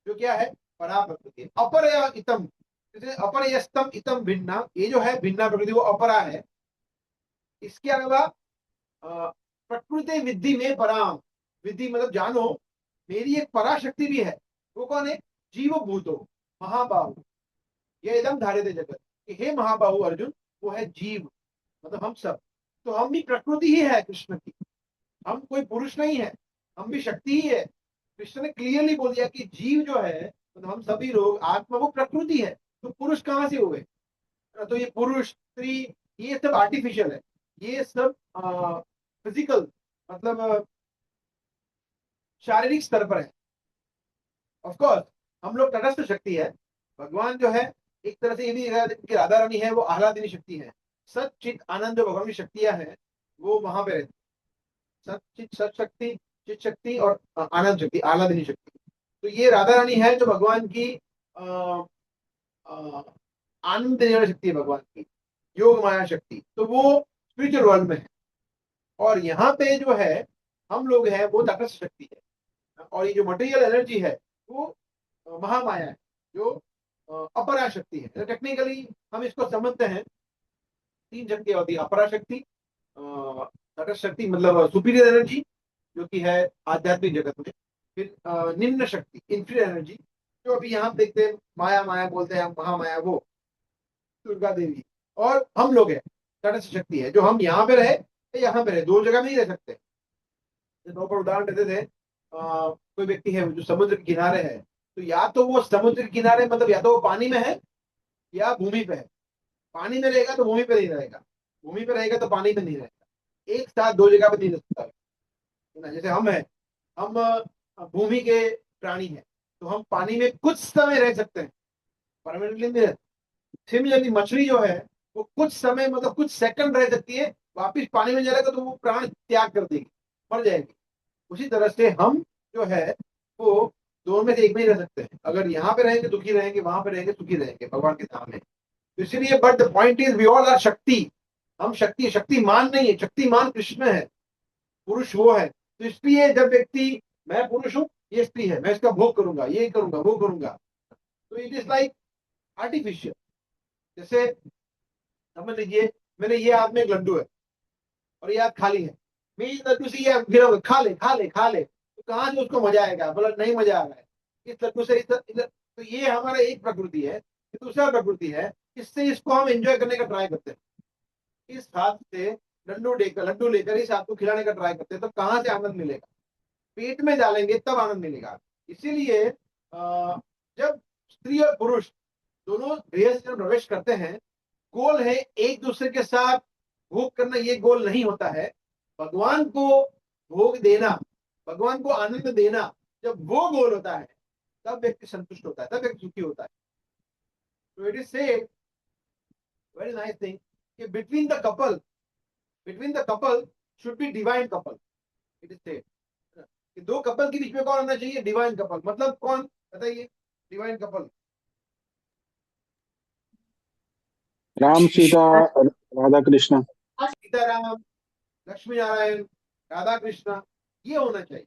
Speaker 1: जो क्या है? परा प्रकृति, अपर इतम। अपरयस्तम इतम भिन्ना, ये जो है भिन्ना प्रकृति वो अपरा है। इसके अलावा प्रकृति विद्धि में पराम, विद्धि मतलब जानो, मेरी एक पराशक्ति भी है। वो कौन है? जीव भूतो महाबाहु, ये एकदम धारे थे जगत कि हे महाबाहु अर्जुन, वो है जीव, मतलब हम सब। तो हम भी प्रकृति ही है कृष्ण की, हम कोई पुरुष नहीं है, हम भी शक्ति ही है। कृष्ण ने क्लियरली बोल दिया कि जीव जो है, मतलब हम सभी लोग, आत्मा वो प्रकृति है। तो पुरुष कहाँ से हुए? तो ये पुरुष स्त्री ये सब आर्टिफिशियल है, ये सब फिजिकल, मतलब शारीरिक स्तर पर है। ऑफ कोर्स हम लोग तटस्थ शक्ति है। भगवान जो है एक तरह से ये भी कि राधा रानी है वो आह्लादिनी शक्ति है। सच चित आनंद जो भगवान की शक्तियां हैं वो वहां पे रहती है। सच चित, सच शक्ति, चित शक्ति और आनंद शक्ति, आह्लादिनी शक्ति। तो ये राधा रानी है जो भगवान की आनंद देने वाली शक्ति है, भगवान की योग माया शक्ति। तो वो स्पिरिचुअल वर्ल्ड में है। और यहाँ पे जो है हम लोग हैं वो तटस्थ शक्ति है। और ये जो मटेरियल एनर्जी है वो महामाया है, जो अपरा शक्ति है। तो टेक्निकली हम इसको समझते हैं 3 शक्तियां होती है। अपरा शक्ति, तटस्थ शक्ति मतलब सुपीरियर एनर्जी जो कि है आध्यात्मिक जगत में। फिर निम्न शक्ति इंफीरियर एनर्जी, जो अभी यहाँ देखते हैं माया, माया बोलते हैं हम, महामाया वो दुर्गा देवी। और हम लोग हैं तटस्थ शक्ति है, जो हम यहाँ पे रहे यहाँ पे रहे, दो जगह में नहीं रह सकते। दो पर उदाहरण देते थे, कोई व्यक्ति है जो समुद्र के किनारे है, तो या तो वो समुद्र के किनारे मतलब या तो वो पानी में है या भूमि पे है। पानी में रहेगा तो भूमि पे नहीं रहेगा, भूमि पे रहेगा तो पानी में नहीं रहेगा। एक साथ दो जगह पे नहीं रह सकता है ना। जैसे हम है, हम भूमि के प्राणी हैं, तो हम पानी में कुछ समय रह सकते हैं, परमानेंटली नहीं रहते। सिमिलरली मछली जो है वो कुछ समय मतलब कुछ सेकंड रह सकती है, वापिस पानी में जाएगा तो वो प्राण त्याग कर देगी, मर जाएगी। उसी तरह से हम जो है वो दोनों में से एक में ही रह सकते हैं। अगर यहाँ पे रहेंगे दुखी रहेंगे, वहां पे रहेंगे सुखी रहेंगे भगवान के सामने। तो इसीलिए but the point is we all are shakti. हम शक्ति, शक्तिमान नहीं है, शक्तिमान कृष्ण है, पुरुष वो है। तो इसलिए जब व्यक्ति मैं पुरुष हूँ, ये स्त्री है, मैं इसका भोग करूंगा, ये करूंगा, वो करूंगा, तो इट इज लाइक आर्टिफिशियल। जैसे समझ लीजिए मैंने ये हाथ में एक लड्डू है और ये हाथ खाली है, मैं इस लड्डू से ये गिराऊंगा, खा ले खा ले खा ले, तो कहाँ से उसको मजा आएगा? बोला नहीं मजा आ रहा है इस लड्डू से इधर। तो ये हमारा एक प्रकृति है, दूसरा प्रकृति है, इससे इसको हम एंजॉय करने का ट्राई करते हैं। इस हाथ से लड्डू लेकर इस हाथ को खिलाने का ट्राई करते हैं, तो कहाँ से आनंद मिलेगा? पेट में डालेंगे तब आनंद मिलेगा। इसीलिए जब स्त्री और पुरुष दोनों गृहस्थ में प्रवेश करते हैं, गोल है एक दूसरे के साथ भोग करना, ये गोल नहीं होता है। भगवान को भोग देना, भगवान को आनंद देना, जब वो गोल होता है तब व्यक्ति संतुष्ट होता है, तब व्यक्ति सुखी होता है। तो it is said very nice thing कि between the couple should be divine couple. It is said कि दो कपल के बीच में कौन होना चाहिए? Divine couple. मतलब कौन बताइए डिवाइन कपल?
Speaker 2: राम सीता राधा कृष्ण।
Speaker 1: सीताराम, लक्ष्मी नारायण, राधा कृष्ण, ये होना चाहिए,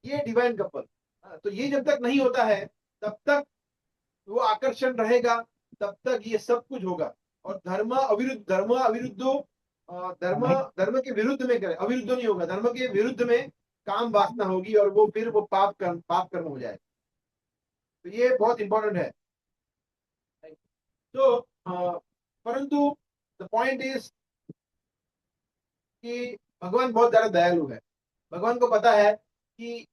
Speaker 1: ये डिवाइन कपल। तो ये जब तक नहीं होता है तब तक वो आकर्षण रहेगा, तब तक ये सब कुछ होगा। और धर्म अविरुद्धो धर्म धर्म के विरुद्ध में करे, अविरुद्ध नहीं होगा, धर्म के विरुद्ध में काम वासना होगी और वो फिर वो पाप कर्म हो जाए। तो ये बहुत इंपॉर्टेंट है। तो परंतु द पॉइंट इज कि भगवान बहुत ज्यादा दयालु है। भगवान को पता है कि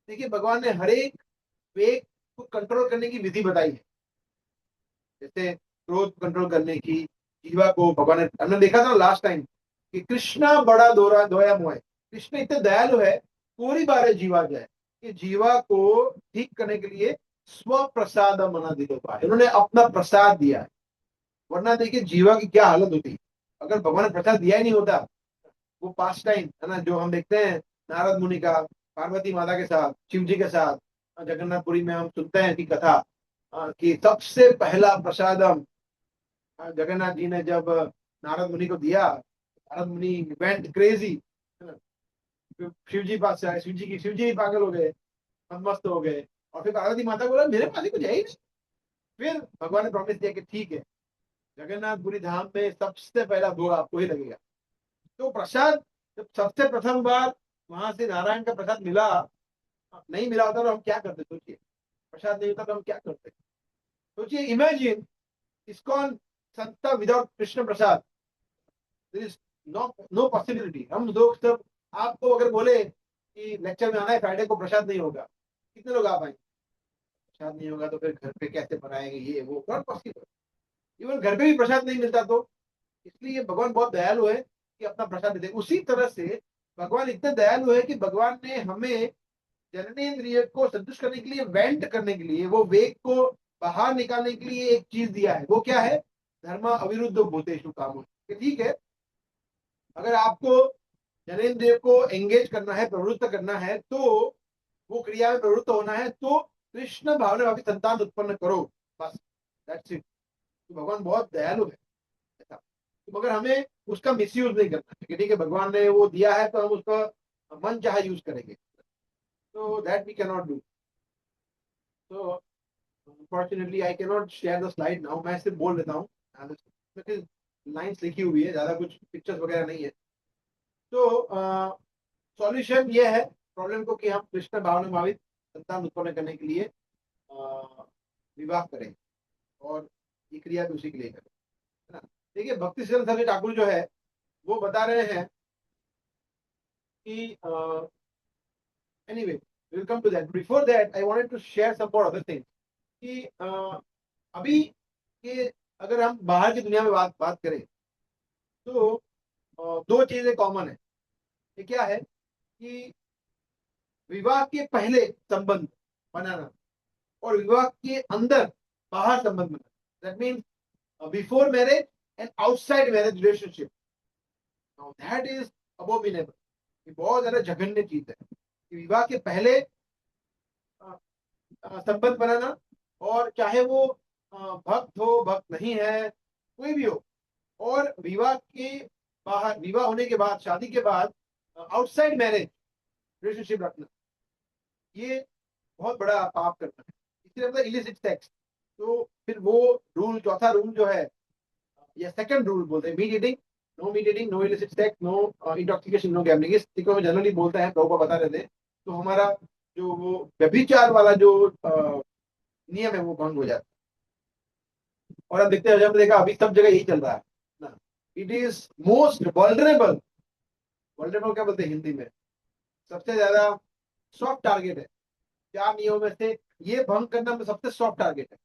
Speaker 1: देखिए भगवान ने हर एक वेग को कंट्रोल करने की विधि बताई है। जैसे क्रोध कंट्रोल करने की, जीवा को भगवान ने, हमने देखा था लास्ट टाइम कि कृष्णा बड़ा दोरा दोया मोह, कृष्ण इतने दयालु है, पूरी बार है जीवा जाए कि जीवा को ठीक करने के लिए स्व प्रसाद मना दिलो पाए, उन्होंने अपना प्रसाद दिया है। वरना देखिए जीवा की क्या हालत होती, अगर भगवान ने प्रसाद दिया ही नहीं होता। वो पास्ट टाइम है ना जो हम देखते हैं नारद मुनि का पार्वती माता के साथ, शिव जी के साथ जगन्नाथपुरी में हम सुनते हैं कि कथा कि सबसे पहला प्रसादम जगन्नाथ जी ने जब नारद मुनि को दिया, नारद मुनि वेंट क्रेजी, शिव जी पास आए, शिव जी पागल हो गए, मस्त हो गए। और फिर पार्वती माता को बोला मेरे पास ही कुछ है ही नहीं। फिर भगवान ने प्रॉमिस दिया कि ठीक है, जगन्नाथपुरी धाम में सबसे पहला भोग आपको ही लगेगा। तो प्रसाद जब सबसे प्रथम बार वहां से नारायण का प्रसाद मिला, नहीं मिला होता तो हम क्या करते, सोचिए, प्रसाद नहीं होता तो हम क्या करते। सोचिए, इमेजिन इस्कॉन संस्था without Krishna prasad, there is no possibility. हम लोग सब आपको अगर बोले कि लेक्चर में आना है फ्राइडे को, प्रसाद नहीं होगा, कितने लोग आ पाएंगे? प्रसाद नहीं होगा तो फिर घर पे कैसे बनाएंगे, ये वो, नॉट पॉसिबल। इवन घर पे भी प्रसाद नहीं मिलता। तो इसलिए भगवान बहुत दयालु है कि अपना प्रसाद देते। उसी तरह से भगवान इतने दयालु है कि भगवान ने हमें जननेन्द्रिय को संतुष्ट करने के लिए, वेंट करने के लिए, वो वेग को बाहर निकालने के लिए एक चीज दिया है। वो क्या है? धर्म अविरुद्ध भूतेषु कामो। ठीक है, अगर आपको जननेन्द्रिय को एंगेज करना है, प्रवृत्त करना है, तो वो क्रिया में प्रवृत्त होना है, तो कृष्ण भावना भावी संतान उत्पन्न करो, बस, दैट्स इट। तो भगवान बहुत दयालु है। तो मगर हमें उसका मिसयूज नहीं करना है कि ठीक है भगवान ने वो दिया है तो हम उसका मन चाहे यूज करेंगे, तो that we can not do. तो unfortunately I can not share the slide now. मैं सिर्फ बोल देता हूँ, लाइंस लिखी हुई है, ज्यादा कुछ पिक्चर्स वगैरह नहीं है। तो सॉल्यूशन ये है प्रॉब्लम को कि हम कृष्ण भावना भावित संतान उत्पन्न करने के लिए विवाह करें, और ये क्रिया भी उसी के लिए करें, है ना। देखिए भक्ति सिद्धांत सरस्वती ठाकुर जो है वो बता रहे हैं कि anyway will come to that. Before that I wanted to share some more other things कि अभी के अगर हम बाहर की दुनिया में बात करें तो दो चीजें कॉमन है। ये क्या है कि विवाह के पहले संबंध बनाना और विवाह के अंदर बाहर संबंध बनाना, that means before marriage and outside marriage relationship. Now that is abominable. ये बहुत ज्यादा जघन्य चीज है कि विवाह के पहले संबंध बनाना, और चाहे वो भक्त हो, भक्त नहीं है, कोई भी हो, और विवाह के बाहर, विवाह होने के बाद, शादी के बाद आउटसाइड मैरिज रिलेशनशिप रखना, ये बहुत बड़ा पाप करना है। इसलिए मतलब इलिसिट सेक्स। तो फिर वो रूल, चौथा रूल जो है, या सेकंड रूल बोलते हैं, meat eating, no meat eating, no illicit sex, no intoxication, no gambling. इस चीजों में जनरली बोलते हैं, प्रभुपाद बता रहे थे। तो हमारा जो वो व्यभिचार वाला जो नियम है वो भंग हो जाता है। और हम देखते हैं, जब देखा अभी सब जगह यही चल रहा है ना। It is most vulnerable, vulnerable क्या बोलते हैं हिंदी में, सबसे ज्यादा सॉफ्ट टारगेट है। चार नियमों में से ये भंग करना में सबसे सॉफ्ट टारगेट है।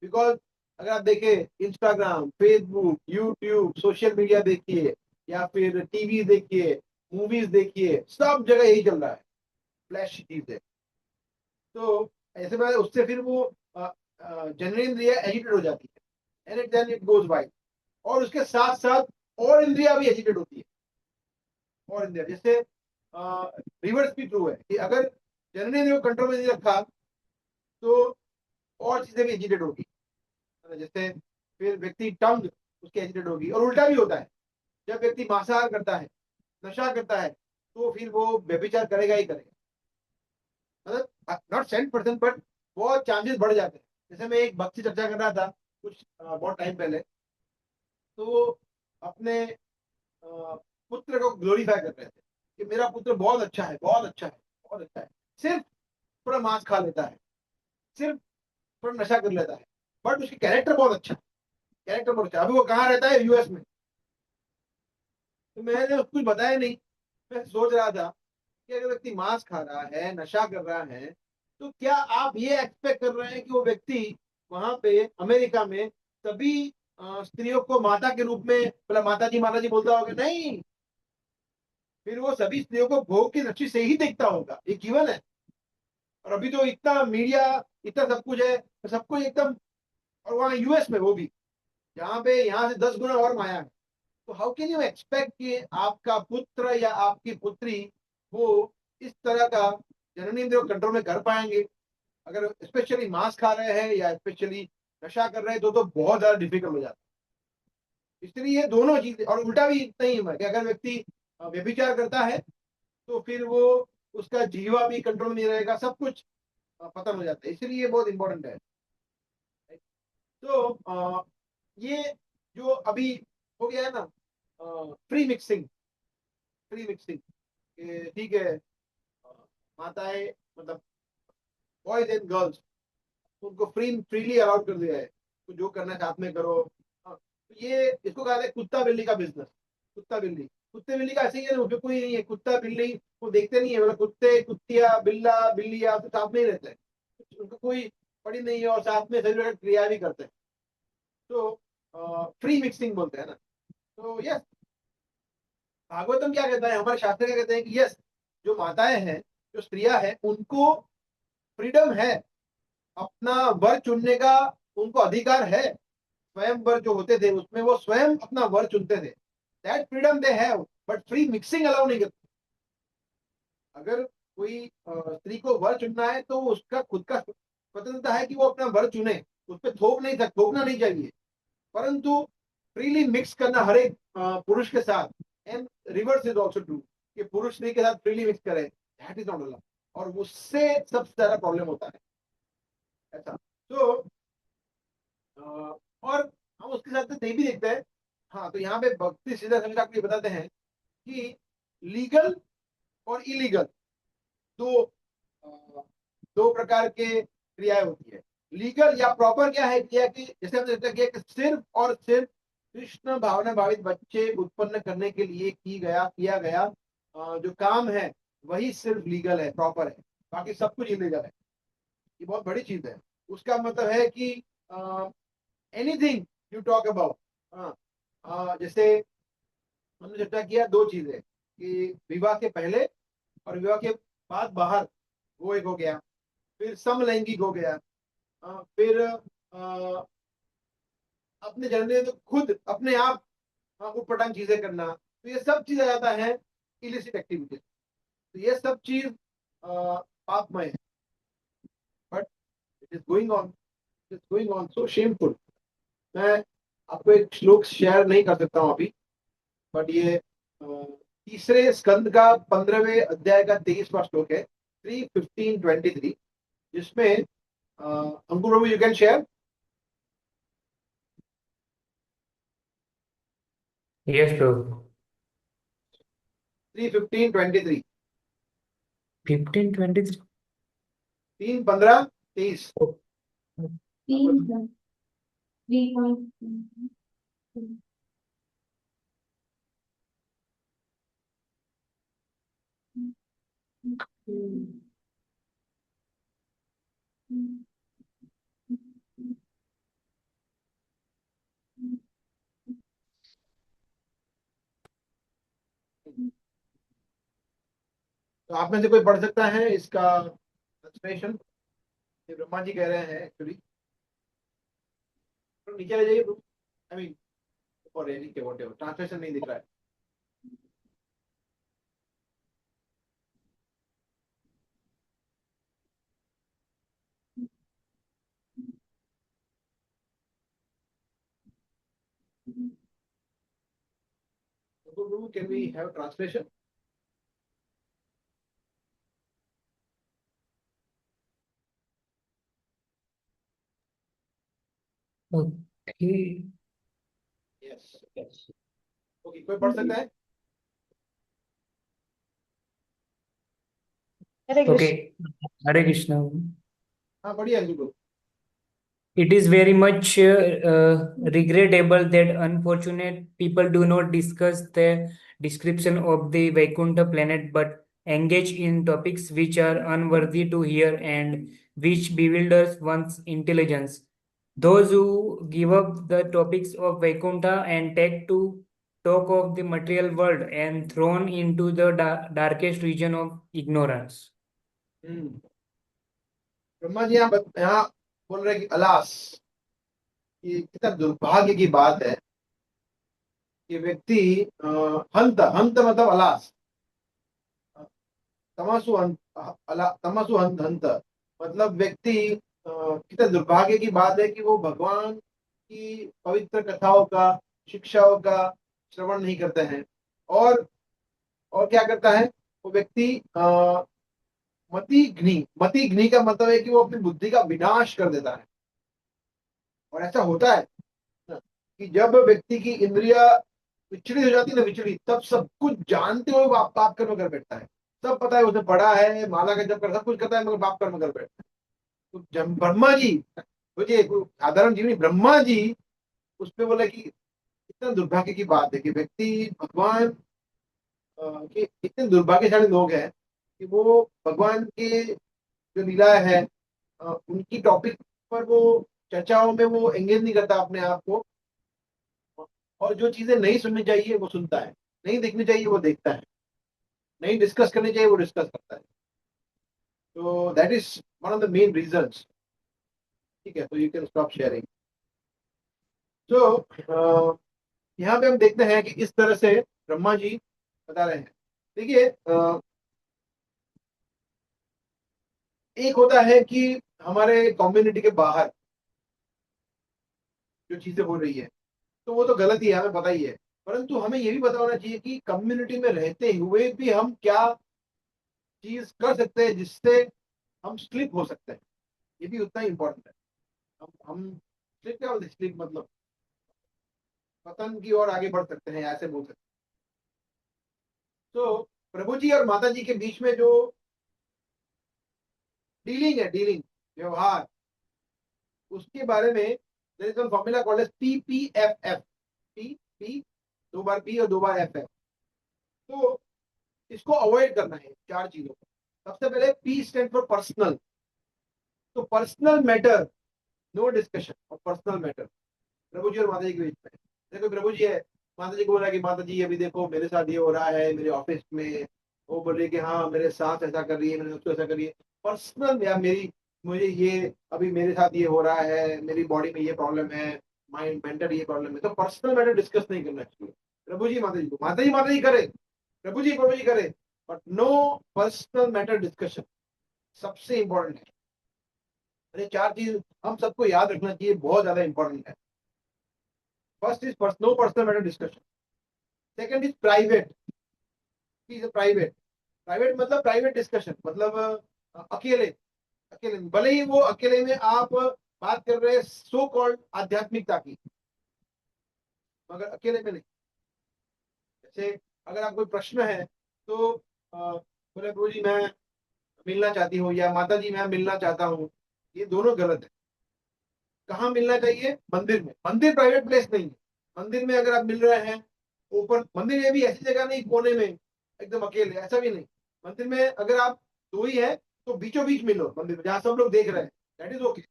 Speaker 1: बिकॉज अगर आप देखें Instagram, Facebook, YouTube, social media देखिए, या फिर टीवी देखिए, मूवीज देखिए, सब जगह यही चल रहा है, फ्लैश चीजें। तो ऐसे में उससे फिर वो जनरेंद्रिय एजिटेट हो जाती है, and then it goes by. और उसके साथ साथ और इंद्रिया भी एजिटेट होती है, और इंद्रिया, जैसे रिवर्स भी ट्रू है कि अगर जनरेंद्रिय को कंट्रोल में नहीं रखा तो और चीजें भी एजिटेट होगी। जैसे फिर व्यक्ति टंग उसकी एजिटेट होगी, और उल्टा भी होता है। जब व्यक्ति मांसाहार करता है, नशा करता है, तो फिर वो व्यभिचार करेगा ही करेगा। मतलब नॉट 100% बट बहुत चांसेस बढ़ जाते हैं। जैसे मैं एक भक्त से चर्चा कर रहा था कुछ बहुत टाइम पहले, तो अपने पुत्र को ग्लोरीफाई कर रहे थे कि मेरा पुत्र बहुत अच्छा है, बहुत अच्छा है, बहुत अच्छा है। सिर्फ थोड़ा मांस खा लेता है, सिर्फ थोड़ा नशा कर लेता है, बट उसकी कैरेक्टर बहुत अच्छा है, कैरेक्टर बहुत अच्छा है। अभी वो कहाँ रहता है? यूएस में। तो मैंने उसको कुछ बताया नहीं। मैं सोच रहा था कि अगर व्यक्ति मांस खा रहा है, नशा कर रहा है, तो क्या आप ये एक्सपेक्ट कर रहे हैं कि वो व्यक्ति वहां पे अमेरिका में सभी स्त्रियों को माता के रूप में, मतलब माता जी बोलता होगा? नहीं, फिर वो सभी स्त्रियों को भोग की दृष्टि से ही देखता होगा, ये गिवन है। और अभी तो इतना मीडिया, इतना सब कुछ है, तो सब कुछ एकदम। और वहाँ यूएस में, वो भी जहाँ पे यहाँ से 10 गुना और माया है। तो हाउ कैन यू एक्सपेक्ट कि आपका पुत्र या आपकी पुत्री वो इस तरह का जननी इंद्रियों को कंट्रोल में कर पाएंगे? अगर स्पेशली मांस खा रहे हैं या स्पेशली नशा कर रहे हैं, तो बहुत ज्यादा डिफिकल्ट हो जाता है। इसलिए ये दोनों चीजें, और उल्टा भी इतना ही है कि अगर व्यक्ति व्यभिचार करता है, तो फिर वो, उसका जीवा भी कंट्रोल में नहीं रहेगा, सब कुछ खत्म हो जाता है। इसलिए ये बहुत इंपॉर्टेंट है। तो ये जो अभी हो गया है ना, फ्री मिक्सिंग, फ्री मिक्सिंग, ठीक है, माताएं, मतलब बॉयज एंड गर्ल्स, उनको फ्रीली अलाउड कर दिया है, तो जो करना साथ में करो। तो ये, इसको कहते हैं कुत्ता बिल्ली का बिजनेस। कुत्ता बिल्ली, कुत्ते बिल्ली का ऐसे ही है ना, उसमें कोई नहीं है। कुत्ता बिल्ली वो देखते नहीं है, मतलब कुत्ते, कुत्तिया, बिल्ला, बिल्लिया तो साथ में ही रहते हैं, उनको कोई पड़ी नहीं है, और साथ में सभी लोग क्रिया भी करते हैं। तो फ्री मिक्सिंग बोलते हैं ना। तो यस, भागवतम क्या कहता है, हमारे शास्त्र क्या कहते हैं कि यस, जो माताएं हैं, जो स्त्रियां हैं, उनको फ्रीडम है, अपना वर चुनने का उनको अधिकार है। स्वयं वर जो होते थे उसमें वो स्वयं अपना वर चुनते थे, that freedom they have, but free mixing allow नहीं करते। अगर कोई स्त्री को वर चुनना है, तो उसका खुद का स्वतंत्रता है कि वो अपना वर चुने, उस पर थोपना नहीं चाहिए। परंतु फ्रीली मिक्स करना हर एक पुरुष के साथ, and reverse is also true, कि पुरुष स्त्री के साथ फ्रीली मिक्स करे, दैट इज नॉट अलाउड। और उससे सबसे ज्यादा प्रॉब्लम होता है, ऐसा। तो और हम उसके साथ ये भी देखते हैं। हाँ, तो यहाँ पे भक्ति सीधा समझ आपको ये बताते हैं कि लीगल और इलीगल दो दो प्रकार के क्रियाएं होती है। लीगल या प्रॉपर क्या है, किया कि जैसे हमने चर्चा किया कि सिर्फ और सिर्फ कृष्ण भावना भावित बच्चे उत्पन्न करने के लिए किया गया जो काम है, वही सिर्फ लीगल है, प्रॉपर है। बाकी सब कुछ इलीगल है। ये बहुत बड़ी चीज है। उसका मतलब है कि एनीथिंग यू टॉक अबाउट, जैसे हमने चर्चा किया, दो चीजें, कि विवाह के पहले और विवाह के बाद बाहर, वो एक हो गया। फिर समलैंगिक हो गया। फिर अपने जन्मदिन तो खुद अपने आप उटपटांग चीजें करना, तो ये सब चीज आ जाता है इलिसिट एक्टिविटीज। तो ये सब चीज पापमय है, but it is going on, it is going on so shameful. मैं आपको एक श्लोक शेयर नहीं कर सकता हूँ अभी, बट ये तीसरे स्कंद का 15वें अध्याय का 23वां श्लोक है, 3:15-23, जिसमें Ankur Prabhu, you can share.
Speaker 7: Yes, Prabhu.
Speaker 1: 3:15-23,
Speaker 7: 15:23.
Speaker 1: 3:15-23। तो आप में से कोई पढ़ सकता है इसका ट्रांसलेशन? ये ब्रह्मा जी कह रहे हैं एक्चुअली। तो नीचे ले जाइए, आई मीन, और ये नीचे वोट ट्रांसलेशन नहीं दिख रहा है। तो can we have translation?
Speaker 7: Okay.
Speaker 1: Yes. Yes okay, कोई पढ़ सकता है?
Speaker 4: हरे कृष्ण।
Speaker 7: Okay. Hare Krishna.
Speaker 1: हाँ बढ़िया अंजू को।
Speaker 7: It is very much regrettable that unfortunate people do not discuss the description of the Vaikuntha planet but engage in topics which are unworthy to hear and which bewilders one's intelligence. Those who give up the topics of Vaikuntha and take to talk of the material world and thrown into the darkest region of ignorance.
Speaker 1: Brahma ji यहाँ बोल रहे हैं कि alas, ये कितना दुर्भाग्य की बात है कि व्यक्ति हंत हंत मतलब अलास, तमसु हंत तमसु हंत हंत मतलब व्यक्ति कितना दुर्भाग्य की बात है कि वो भगवान की पवित्र कथाओं का, शिक्षाओं का श्रवण नहीं करते हैं। और क्या करता है वो व्यक्ति? मति घ्नी का मतलब है कि वो अपनी बुद्धि का विनाश कर देता है। और ऐसा होता है कि जब व्यक्ति की इंद्रिया विचलित हो जाती है ना, विचलित, तब सब कुछ जानते हुए पाप कर्म कर बैठता है। सब पता है, उसने पढ़ा है, माला का जप कर, सब कुछ करता है, मगर पाप कर्म कर बैठता है। तो जब ब्रह्मा जी, मुझे साधारण जीवनी, ब्रह्मा जी उस पर बोला कि इतना दुर्भाग्य की बात है कि व्यक्ति भगवान के, इतने दुर्भाग्यशाली लोग हैं कि वो भगवान के जो लीला है उनकी टॉपिक पर वो चर्चाओं में वो एंगेज नहीं करता अपने आप को, और जो चीजें नहीं सुननी चाहिए वो सुनता है, नहीं देखनी चाहिए वो देखता है, नहीं डिस्कस करनी चाहिए वो डिस्कस करता है। तो that is one of the main reasons. ठीक है, तो यू कैन स्टॉप शेयरिंग। तो यहाँ पे हम देखते हैं कि इस तरह से ब्रह्मा जी बता रहे हैं। देखिए, एक होता है कि हमारे कम्युनिटी के बाहर जो चीजें हो रही है तो वो तो गलत ही है, हमें पता ही है, परंतु हमें ये भी पता होना चाहिए कि कम्युनिटी में रहते हुए भी हम क्या चीज कर सकते हैं जिससे हम स्लिप हो सकते हैं। ये भी उतना ही इंपॉर्टेंट है। हम स्लिप क्या बोलते हैं? स्लिप मतलब पतन की ओर आगे बढ़ सकते हैं, ऐसे बोल सकते हैं। तो प्रभु जी और माता जी के बीच में जो डीलिंग है, डीलिंग व्यवहार, उसके बारे में there is one formula called as PPFF। P, 2 बार P और 2 बार FF। तो इसको अवॉइड करना है, 4 चीजों को। सबसे पहले P स्टैंड फॉर पर्सनल। तो personal matter, no discussion of personal matter प्रभु जी और माता जी के बीच में। देखो प्रभु जी है, माता जी को बोल रहा है कि माता जी अभी देखो मेरे साथ ये हो रहा है मेरे ऑफिस में, वो बोल रही है कि हाँ मेरे साथ ऐसा कर रही है, मेरे दोस्तों ऐसा कर रही है। पर्सनल या मुझे ये अभी मेरे साथ ये हो रहा है, मेरी बॉडी में ये प्रॉब्लम है, माइंड मेंटल ये प्रॉब्लम है, तो पर्सनल मैटर डिस्कस नहीं करना चाहिए प्रभु जी माता जी को। माता जी करे, प्रभु जी करे, but no personal matter discussion. सबसे इंपॉर्टेंट है। ये 4 चीज हम सबको याद रखना चाहिए, बहुत ज्यादा इंपॉर्टेंट है। First is no personal matter discussion. Second is private. Private मतलब प्राइवेट डिस्कशन, मतलब अकेले में, भले ही वो अकेले में आप बात कर रहे हैं सो कॉल्ड आध्यात्मिकता की, मगर अकेले में नहीं। जैसे अगर आप कोई प्रश्न है तो बोले प्रभु जी मैं मिलना चाहती हूँ, या माता जी मैं मिलना चाहता हूँ, ये दोनों गलत है। कहाँ मिलना चाहिए? मंदिर में। मंदिर प्राइवेट प्लेस नहीं है। मंदिर में अगर आप मिल रहे हैं ओपन, मंदिर में भी ऐसी जगह नहीं कोने में एकदम अकेले, ऐसा भी नहीं। मंदिर में अगर आप 2 ही है तो बीचों बीच मिलो मंदिर में, जहाँ सब लोग देख रहे हैं, दैट इज ओके।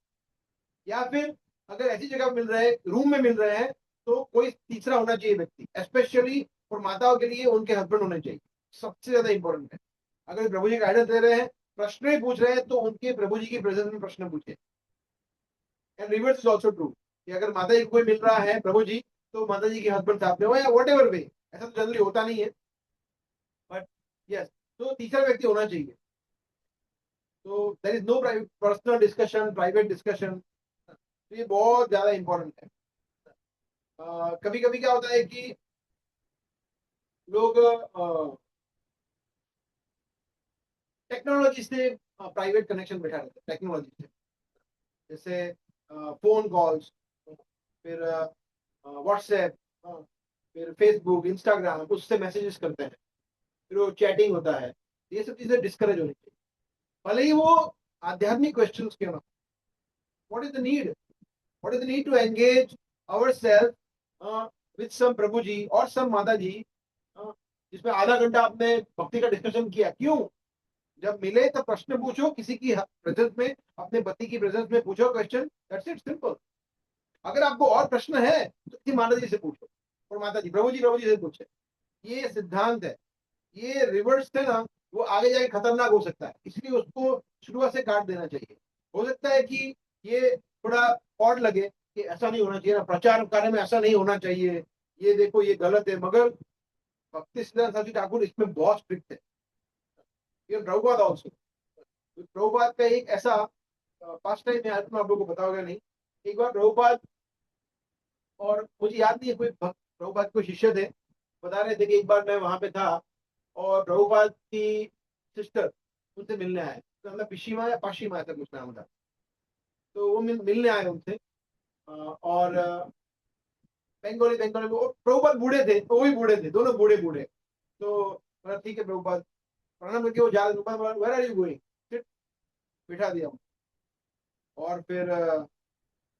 Speaker 1: या फिर अगर ऐसी जगह मिल रहे हैं, रूम में मिल रहे हैं, तो कोई तीसरा होना चाहिए व्यक्ति, स्पेशली और माताओं के लिए उनके हस्बैंड होने चाहिए, सबसे ज्यादा इंपॉर्टेंट है। अगर प्रभु जी गाइडेंस दे रहे हैं, प्रश्न ही पूछ रहे हैं, तो उनके प्रभु जी की प्रेजेंस में प्रश्न पूछे। And reverse is also true, कि अगर माता जी को कोई मिल रहा है प्रभु जी, तो माता जी के हस्बैंड साथ में हो या वॉट एवर वे, ऐसा तो जनरली होता नहीं है, बट यस, तो तीसरा व्यक्ति होना चाहिए। तो there is no private personal discussion, private discussion. तो ये बहुत ज्यादा इंपॉर्टेंट है। कभी कभी क्या होता है कि लोग टेक्नोलॉजी से प्राइवेट कनेक्शन बैठा रहते हैं, टेक्नोलॉजी से, जैसे फोन कॉल्स, फिर व्हाट्सएप, हाँ, फिर फेसबुक, इंस्टाग्राम, उससे मैसेजेस करते हैं, फिर वो चैटिंग होता है, ये सब चीजें डिस्करेज होनी चाहिए, भले ही वो आध्यात्मिक क्वेश्चन क्यों ना। What is the need, what is the need to engage ourselves with some प्रभु जी और सम माता जी, जिसमें आधा घंटा आपने भक्ति का डिस्कशन किया, क्यों? जब मिले तब प्रश्न पूछो, किसी की प्रेजेंस में, अपने पति की प्रेजेंस में पूछो क्वेश्चन, दैट्स इट, सिंपल। अगर आपको और प्रश्न है तो किसी माता जी से पूछो, और माता जी प्रभु जी से पूछे। ये सिद्धांत है, ये रिवर्स है ना, वो आगे जाके खतरनाक हो सकता है, इसलिए उसको शुरुआत से काट देना चाहिए। हो सकता है कि ये थोड़ा ऑड लगे कि ऐसा नहीं होना चाहिए ना, प्रचार कार्य में ऐसा नहीं होना चाहिए, ये देखो ये गलत है, मगर भक्ति सिद्धांत सरस्वती ठाकुर इसमें बहुत स्ट्रिक्ट है। ये प्रभुपाद ऑल्सो, प्रभुपाद का एक ऐसा पास्ट टाइम में आज मैं आप लोगों को बताओगे नहीं, एक बार प्रभुपाद, और मुझे याद नहीं है कोई भक्त प्रभुपाद कोई शिष्य थे, बता रहे थे कि एक बार मैं वहां पे था और प्रभुपाद की सिस्टर उनसे मिलने आए, तो मतलब पिशीमा या पाशीमा ऐसा कुछ नाम था, तो वो मिलने आए उनसे, और बंगाली में, वो प्रभुपाद बूढ़े थे, तो वो भी बूढ़े थे, दोनों बूढ़े बूढ़े, तो बोला ठीक है प्रभुपाद, प्रणाम करके वो जा रहे, वेयर आर यू गोइंग, बिठा दिया, और फिर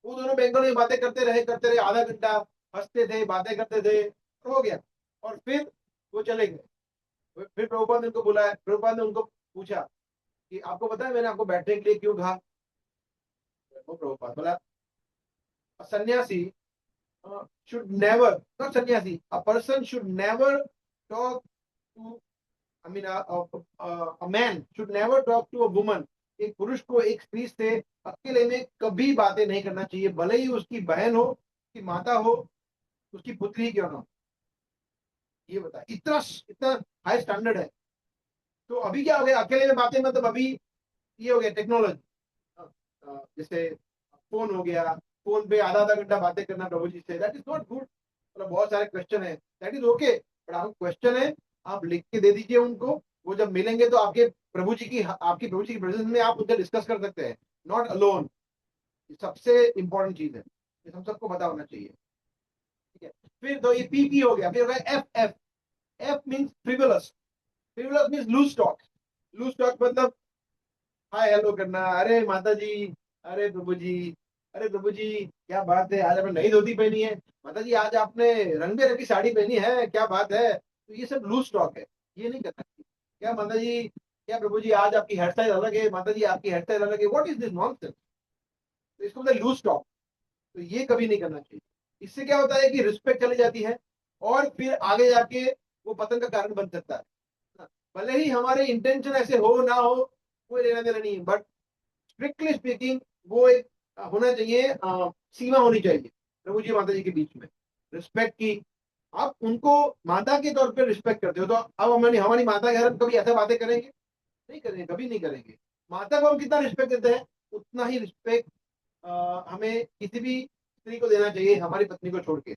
Speaker 1: वो दोनों बंगाली में बातें करते रहे आधा घंटा, हंसते थे, बातें करते थे, और हो गया, और फिर वो चले गए। फिर प्रभुपाद ने उनको बुलाया, प्रभुपाद ने उनको पूछा कि आपको पता है मैंने आपको बैठने के लिए क्यों कहा? वो प्रभुपाद बोला, सन्यासी should never, not sannyasi, a person should never talk to, I mean, a man should never talk to a woman. एक पुरुष को एक स्त्री से अकेले में कभी बातें नहीं करना चाहिए, भले ही उसकी बहन हो, उसकी माता हो, उसकी पुत्री क्यों ना हो। ये बता, इतना इतना हाई स्टैंडर्ड है। तो अभी क्या हो गया, अकेले में बातें, मतलब अभी ये हो गया टेक्नोलॉजी, जैसे फोन हो गया, फोन पे आधा आधा घंटा बातें करना प्रभु जी से, दैट इज नॉट गुड। मतलब बहुत सारे क्वेश्चन है, दैट इज ओके, बट आप क्वेश्चन है आप लिख के दे दीजिए उनको, वो जब मिलेंगे तो आपके प्रभु जी की प्रेजेंस में आप उनसे डिस्कस कर सकते हैं, नॉट अलोन। सबसे इंपॉर्टेंट चीज है, ये हम सबको पता होना चाहिए, ठीक है। फिर तो ये पी हो गया, फिर हो गया F F F means frivolous, frivolous means loose talk, loose talk मतलब हाय हेलो करना, अरे माता जी, अरे प्रभु जी, अरे प्रभु जी क्या बात है, आज आपने नई धोती पहनी है, माता जी आज आपने रंग बिरंगी साड़ी पहनी है, क्या बात है। तो ये सब लूज टॉक है, ये नहीं करना चाहिए। क्या माता जी, क्या प्रभु जी आज आपकी हेयर स्टाइल अलग है, माता जी आपकी हेयर स्टाइल अलग है, व्हाट इज दिस नॉनसेंस। तो इसको बोलते लूज टॉक, तो ये कभी नहीं करना चाहिए। इससे क्या होता है कि रिस्पेक्ट चली जाती है, और फिर आगे जाके वो पतन का कारण बन सकता है। भले ही हमारे इंटेंशन ऐसे हो ना हो, कोई लेना देना नहीं है, बट स्ट्रिक्टली स्पीकिंग वो एक होना चाहिए, सीमा होनी चाहिए प्रभु जी माता जी के बीच में, रिस्पेक्ट की। आप उनको माता के तौर पे रिस्पेक्ट करते हो, तो अब हमारी माता के घर हम कभी ऐसे बातें करेंगे? नहीं करेंगे, कभी नहीं करेंगे। माता को हम कितना रिस्पेक्ट देते हैं, उतना ही रिस्पेक्ट हमें किसी भी स्त्री को देना चाहिए, हमारी पत्नी को छोड़ के।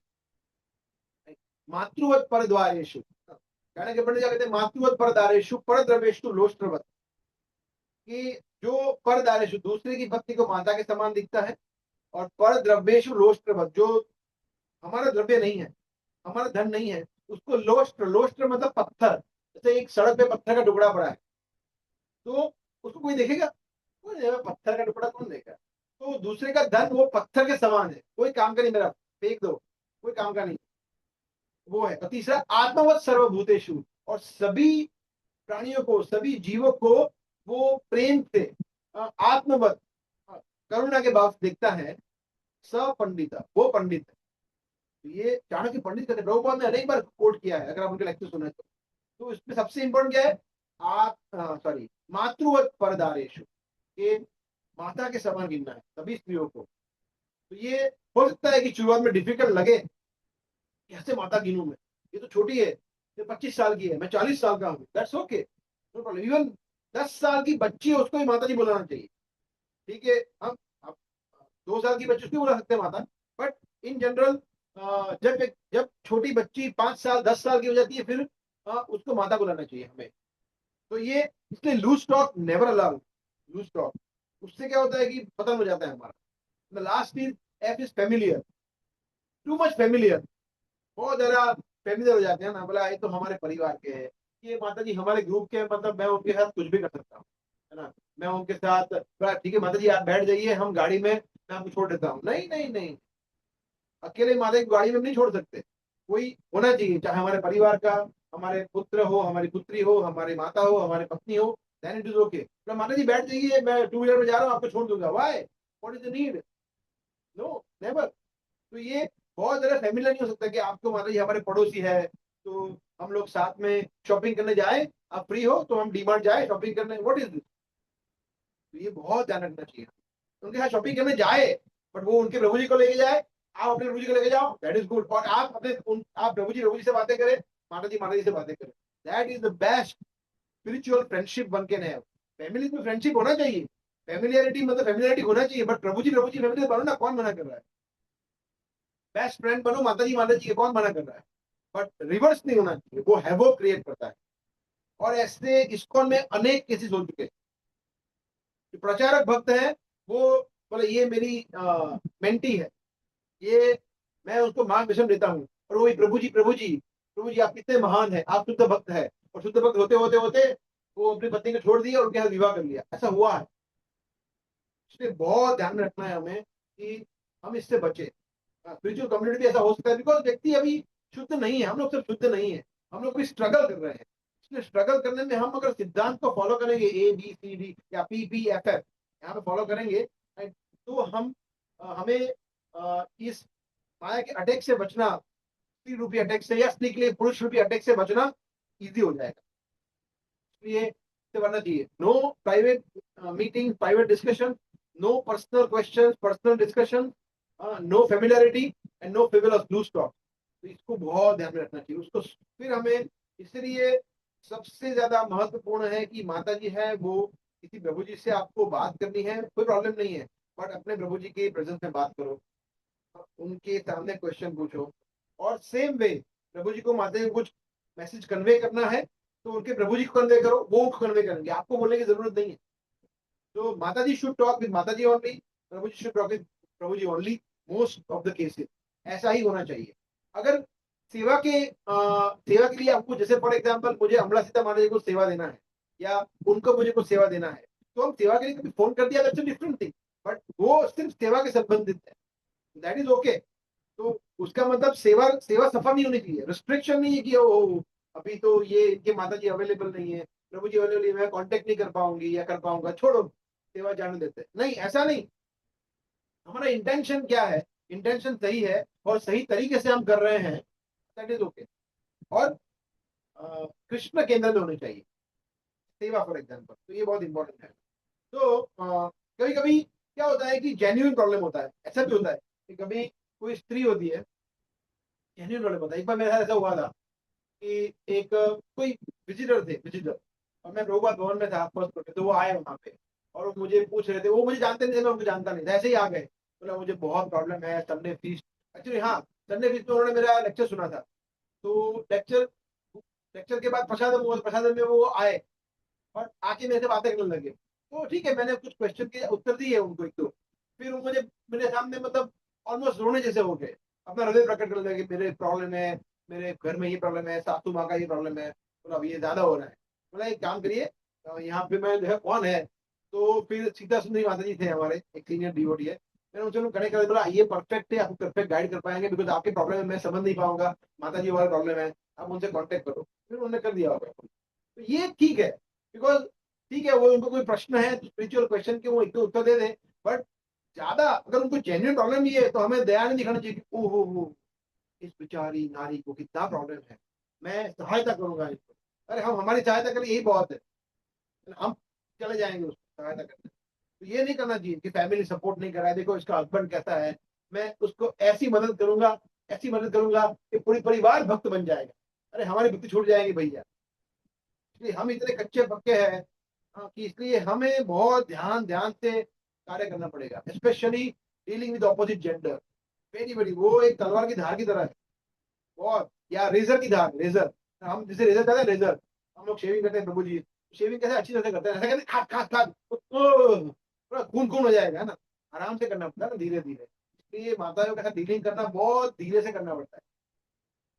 Speaker 1: मातृवत पर द्वारेशु, कहने के पंडित कहते हैं मातृवत पर द्वारेशु पर द्रवेशु लोष्ट्रवत, कि जो पर दारेशु दूसरे की पत्नी को माता के समान दिखता है, और पर द्रव्येशु लोष्ट्रवत, जो हमारा द्रव्य नहीं है, हमारा धन नहीं है, उसको लोष्ट्र, लोष्ट्र मतलब पत्थर, जैसे एक सड़क पे पत्थर का टुकड़ा पड़ा है, तो उसको कोई देखेगा? कोई नहीं, पत्थर का टुकड़ा कौन देखेगा? तो दूसरे का धन वो पत्थर के समान है, कोई काम का नहीं, मेरा फेंक दो, कोई काम का नहीं, वो है। और तीसरा आत्मवत सर्वभूतेषु, और सभी प्राणियों को, सभी जीवों को वो प्रेम से आत्मवत करुणा के भाव से देखता है। सपंडित, वो पंडित है। तो ये चाणक्य पंडित कहते हैं, प्रभुपाद ने अनेक बार कोट किया है, अगर आप उनके लेक्चर सुने तो इसमें सबसे इंपॉर्टेंट क्या है, मातृवत परदारेशु, के माता के समान गिनना है सभी स्त्रियों को। तो ये हो सकता है कि शुरुआत में डिफिकल्ट लगे, कैसे माता गिनूं मैं, ये तो छोटी है, ये 25 साल की है, मैं 40 साल का हूँ, that's okay, no problem. Even 10 साल की बच्ची है उसको ही माता जी बुलाना चाहिए, ठीक है। हम 2 साल की बच्ची उसको बुला सकते हैं माता, बट इन जनरल जब छोटी बच्ची 5 साल 10 साल की हो जाती है, फिर उसको माता बुलाना चाहिए हमें। तो ये इसलिए loose talk never allowed, loose talk, उससे क्या होता है कि पतन हो जाता है हमारा। The last is F is familiar, too much familiar, बहुत ज्यादा फेमिलियर हो जाते हैं ना, बोला ये तो हमारे परिवार के हैं, ये माता जी हमारे ग्रुप के हैं, मतलब मैं उनके साथ कुछ भी कर सकता हूँ, है ना। मैं उनके साथ बोला ठीक है माता जी आप बैठ जाइए, हम गाड़ी में मैं आपको छोड़ देता हूँ। नहीं नहीं नहीं, अकेले माता को गाड़ी में नहीं छोड़ सकते, कोई होना चाहिए, चाहे हमारे परिवार का, हमारे पुत्र हो, हमारी पुत्री हो, हमारी माता हो, हमारी पत्नी हो, देन इट इज ओके। तो माता जी बैठ जाइए, मैं टू व्हीलर में जा रहा हूँ, आपको छोड़ दूंगा। Why, what is the need? No, never. तो ये बहुत ज्यादा फैमिलियर नहीं हो सकता कि आपको माता जी हमारे पड़ोसी है तो हम लोग साथ में शॉपिंग करने जाए, आप फ्री हो तो हम डीमार्ट जाए शॉपिंग करने, व्हाट इज दिस? तो ये बहुत ध्यान रखना चाहिए। उनके साथ शॉपिंग करने जाए, बट वो उनके प्रभु जी को लेके जाए, आप अपने प्रभु जी को लेके जाओ, दैट इज गुड। और आप अपने आप प्रभु जी से बातें करें, माता जी से बातें करें, that is the best spiritual friendship one can have. Family में फ्रेंडशिप होना चाहिए, फैमिलियरिटी मतलब फैमिलियरिटी होना चाहिए, बट प्रभु जी फैमिली बनो ना, कौन मना कर रहा है? बेस्ट फ्रेंड बनो माता जी के, कौन मना कर रहा है? बट रिवर्स नहीं होना चाहिए, वो हैवो क्रिएट करता है। और ऐसे इस्कॉन में अनेक केसेस हो चुके हैं। जो प्रचारक भक्त है वो बोले ये मेरी मेंटी है, ये मैं उसको मार्गदर्शन देता हूँ, और वो प्रभु जी आप कितने महान हैं, आप शुद्ध भक्त है, और शुद्ध भक्त होते होते होते वो अपनी पत्नी को छोड़ दिया और उनके साथ विवाह कर लिया, ऐसा हुआ है। इसलिए बहुत ध्यान रखना है हमें कि हम इससे बचे। स्पिरिचुअल कम्युनिटी ऐसा हो सकता है बिकॉज व्यक्ति अभी शुद्ध नहीं है, हम लोग सब शुद्ध नहीं है, हम लोग भी स्ट्रगल कर रहे हैं। इसलिए स्ट्रगल करने में हम अगर सिद्धांत को फॉलो करेंगे, ABCD या PPFF यहाँ पे फॉलो करेंगे, तो हम हमें इस माया के अटैक से बचना, स्त्री रूपी अटैक से या स्त्री के लिए पुरुष रूपी अटैक से बचना इजी हो जाएगा। इसलिए इससे बनना चाहिए no private meeting, private discussion, no personal question, personal discussion, no familiarity and no favours loose talk. तो इसको बहुत ध्यान में रखना चाहिए उसको। फिर हमें इसलिए सबसे ज्यादा महत्वपूर्ण है कि माता जी है वो किसी प्रभु जी से आपको बात करनी है, कोई प्रॉब्लम नहीं है, बट अपने प्रभु जी के प्रेजेंस में बात करो, उनके सामने क्वेश्चन पूछो। और सेम वे प्रभु जी को माता जी को कुछ मैसेज कन्वे करना है तो उनके प्रभु जी को कन्वे करो, वो कन्वे करेंगे, आपको बोलने की जरूरत नहीं है। तो माता जी शुड टॉक विद माता जी ओनली, प्रभु जी शुड टॉक विद प्रभु जी only, most of the cases ऐसा ही होना चाहिए। अगर सेवा के लिए आपको, जैसे फॉर एग्जांपल मुझे अमला सीता माता जी को सेवा देना है या उनको मुझे कुछ सेवा देना है, तो हम सेवा के लिए कभी फोन कर दिया, that's a different thing, but वो सिर्फ सेवा के संबंधित है, दैट इज ओके। तो उसका मतलब सेवा सेवा सफल नहीं होनी चाहिए, रिस्ट्रिक्शन नहीं है कि ओ अभी तो ये इनके माता जी अवेलेबल नहीं है, प्रभु जी अवेलेबल, मैं कांटेक्ट नहीं कर पाऊंगी या कर पाऊंगा, छोड़ो सेवा जाने देते, नहीं ऐसा नहीं। हमारा इंटेंशन क्या है, इंटेंशन सही है और सही तरीके से हम कर रहे हैं, दैट इज ओके। और कृष्ण केंद्र में होनी चाहिए सेवा फॉर एग्जाम्पल, तो ये बहुत इंपॉर्टेंट है। तो कभी कभी क्या होता है कि जेन्युइन प्रॉब्लम होता है, ऐसा भी होता है कि कभी कोई स्त्री होती है, जेन्युइन प्रॉब्लम होता है। एक बार मेरे साथ ऐसा हुआ था कि एक कोई विजिटर, और मैं प्रभुपाद भवन में था फर्स्ट फ्लोर पे, तो वो आए वहाँ पे और वो मुझे पूछ रहे थे, वो मुझे जानते नहीं थे, मैं उनको जानता नहीं था, ऐसे ही आ गए, बोला मुझे बहुत प्रॉब्लम है संडे फीस्ट। एक्चुअली हाँ, संडे फीस्ट में उन्होंने मेरा लेक्चर सुना था, तो लेक्चर लेक्चर के बाद प्रसादम में वो आए और आके मेरे से बातें करने लगे। तो ठीक है, मैंने कुछ क्वेश्चन के उत्तर दिए उनको एक दो, फिर वो मुझे मेरे सामने मतलब ऑलमोस्ट रोने जैसे हो गए, अपना हृदय प्रकट करने लगे, मेरे प्रॉब्लम है, मेरे घर में ये प्रॉब्लम है, सासू माँ का ये प्रॉब्लम है। बोला अब ये ज्यादा हो रहा है, बोला एक काम करिए, यहाँ पे मैं जो है कौन है, तो फिर सीता सुंदरी माता जी थे हमारे, एक सीनियर डिवोटी है, मैंने उनसे कनेक्ट कर, बोला ये परफेक्ट है, आपको परफेक्ट गाइड कर पाएंगे, बिकॉज आपके प्रॉब्लम है मैं समझ नहीं पाऊंगा, माता जी वाला प्रॉब्लम है, आप उनसे कॉन्टेक्ट करो। फिर उन्होंने कर दिया होगा, तो ये ठीक है, बिकॉज ठीक है वो उनको कोई प्रश्न है तो स्पिरिचुअल क्वेश्चन के वो एक तो उत्तर दे दें, बट ज्यादा अगर उनको जेन्युइन प्रॉब्लम ये है तो हमें दया नहीं दिखाना चाहिए कि ओहो इस बेचारी नारी को कितना प्रॉब्लम है, मैं सहायता करूंगा इसको। अरे हम हमारी सहायता करें यही बहुत है, हम चले जाएंगे उसको सहायता करने। तो ये नहीं करना चाहिए कि फैमिली सपोर्ट नहीं कर रहा है, देखो इसका हस्बैंड कैसा है, मैं उसको ऐसी मदद करूंगा, ऐसी मदद करूंगा कि पूरी परिवार भक्त बन जाएगा। अरे हमारी भक्ति छूट जाएगी भैया। इसलिए हम इतने कच्चे पक्के हैं कि इसलिए हमें बहुत ध्यान ध्यान से कार्य करना पड़ेगा, specially dealing with opposite gender. Very very, वो एक तलवार की धार की तरह है बहुत, या रेजर की धार, रेजर, हम जिसे रेजर कहते हैं, रेजर, हम लोग शेविंग करते हैं प्रभु जी, शेविंग कैसे अच्छी तरह से करते हैं, ऐसा कहते हैं खाद खाद खाद, पूरा खून खून हो जाएगा, है ना, आराम से करना पड़ता है ना, धीरे धीरे। इसलिए माताओं के साथ डीलिंग करना बहुत धीरे से करना पड़ता है।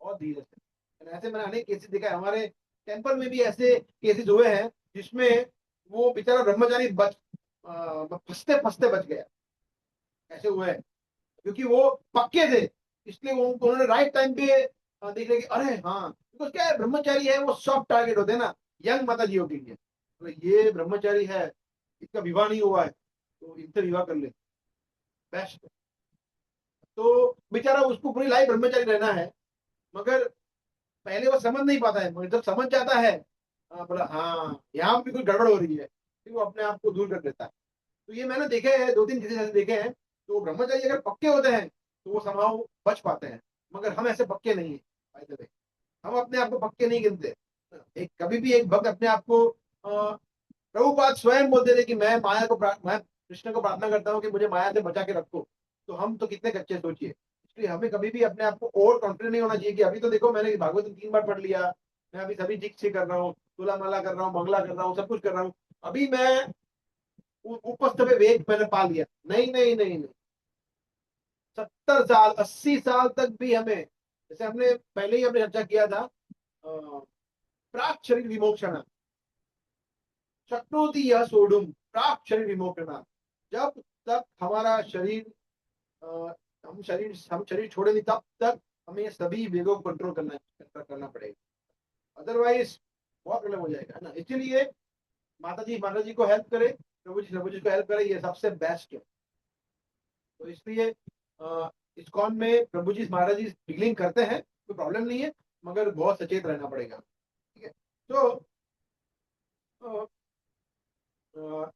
Speaker 1: बहुत धीरे से। ऐसे मैंने अनेक केसेस देखा है, हमारे टेम्पल में भी ऐसे केसेस हुए हैं जिसमें वो बेचारा ब्रह्मचारी फंसते फंसते बच गया। ऐसे हुए हैं क्योंकि वो पक्के थे, इसलिए वो उन्होंने राइट टाइम पे देख लिया कि अरे हाँ, तो क्या है, ब्रह्मचारी है वो सॉफ्ट टारगेट होते हैं ना यंग माता जी के लिए। तो ये ब्रह्मचारी है, इसका विवाह नहीं हुआ है, तो इनसे विवाह कर ले, बेस्ट। तो बेचारा उसको पूरी लाइफ ब्रह्मचारी रहना है, मगर पहले वो समझ नहीं पाता है, मगर जब समझ जाता है बोला हाँ यहाँ भी कुछ गड़बड़ हो रही है, फिर वो अपने आप को दूर कर देता है। तो ये मैंने देखे हैं, 2-3 केसेस ऐसे देखे हैं। तो ब्रह्मचारी अगर पक्के होते हैं तो वो समाव बच पाते हैं, मगर हम ऐसे पक्के नहीं है by the way। हम अपने आप को पक्के नहीं गिनते। एक कभी भी एक भक्त अपने आप को प्रभुपाद स्वयं बोलते थे कि मैं कृष्ण को प्रार्थना करता हूँ कि मुझे माया से बचा के रखो। तो हम तो कितने कच्चे सोचिए। इसलिए हमें कभी भी अपने आप को ओवर कॉन्फिडेंट नहीं होना चाहिए कि अभी तो देखो मैंने भागवत 3 बार पढ़ लिया, मैं अभी सभी ठीक से कर रहा हूँ, तुला माला कर रहा हूँ, मंगला कर रहा हूँ, सब कुछ कर रहा हूँ, अभी मैं उपस्थ पे वेग मैंने पा लिया। नहीं नहीं नहीं नहीं, 70 साल 80 साल तक भी हमें, जैसे हमने पहले ही हमने चर्चा किया था, प्राक शरीर विमोक्षण शक्नोति यह सोडुम प्राक शरीर विमोक्षण। जब तक हमारा शरीर हम शरीर छोड़े नहीं तब तक हमें सभी वेगों को कंट्रोल करना पड़ेगा, अदरवाइज बहुत प्रॉब्लम हो जाएगा, है ना। इसलिए माता जी को हेल्प करे, प्रभु जी को हेल्प करे, ये सबसे बेस्ट है। तो इसलिए इस्कॉन में प्रभु जी महाराज जी डीलिंग करते हैं, कोई प्रॉब्लम नहीं है, मगर बहुत सचेत रहना पड़ेगा, ठीक है। तो अ,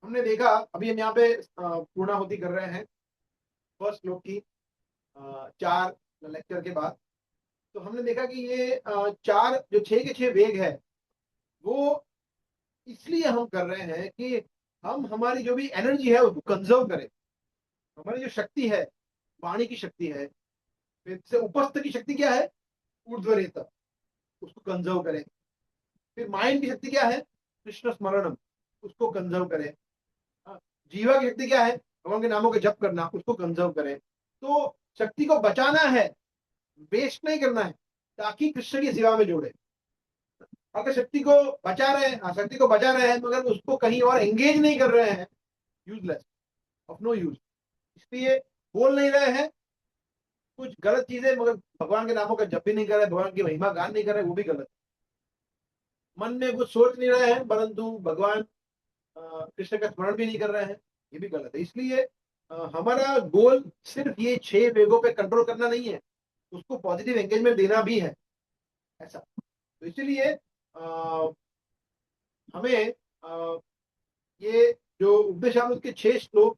Speaker 1: हमने देखा, अभी हम यहाँ पे पूर्णाहुति कर रहे हैं फर्स्ट श्लोक की 4 लेक्चर के बाद। तो हमने देखा कि ये 6 के 6 वेग है, वो इसलिए हम कर रहे हैं कि हम हमारी जो भी एनर्जी है उसको कंजर्व करें। हमारी जो शक्ति है, वाणी की शक्ति है, फिर से उपस्थ की शक्ति क्या है, ऊर्ध्वरेता, उसको कंजर्व करें। फिर माइंड की शक्ति क्या है, कृष्ण स्मरणम, उसको कंजर्व करें। जीवा की शक्ति क्या है, भगवान के नामों के जप करना, उसको कंजर्व करें। तो शक्ति को बचाना है, वेस्ट नहीं करना है, ताकि कृष्ण की सेवा में जोड़े। अगर शक्ति को बचा रहे हैं, शक्ति को बचा रहे हैं मगर उसको कहीं और एंगेज नहीं कर रहे हैं, यूजलेस, ऑफ नो यूज। इसलिए बोल नहीं रहे हैं कुछ गलत चीजें, मगर भगवान के नामों का जप भी नहीं कर रहे, भगवान की महिमा गान नहीं कर रहे, वो भी गलत। मन में कुछ सोच नहीं रहे हैं परंतु भगवान कृष्ण का स्मरण भी नहीं कर रहे हैं, ये भी गलत है। इसलिए हमारा गोल सिर्फ ये 6 वेगों पे कंट्रोल करना नहीं है, उसको पॉजिटिव एंगेजमेंट देना भी है, ऐसा। तो इसलिए हमें ये जो उपदेशामृत के 6 श्लोक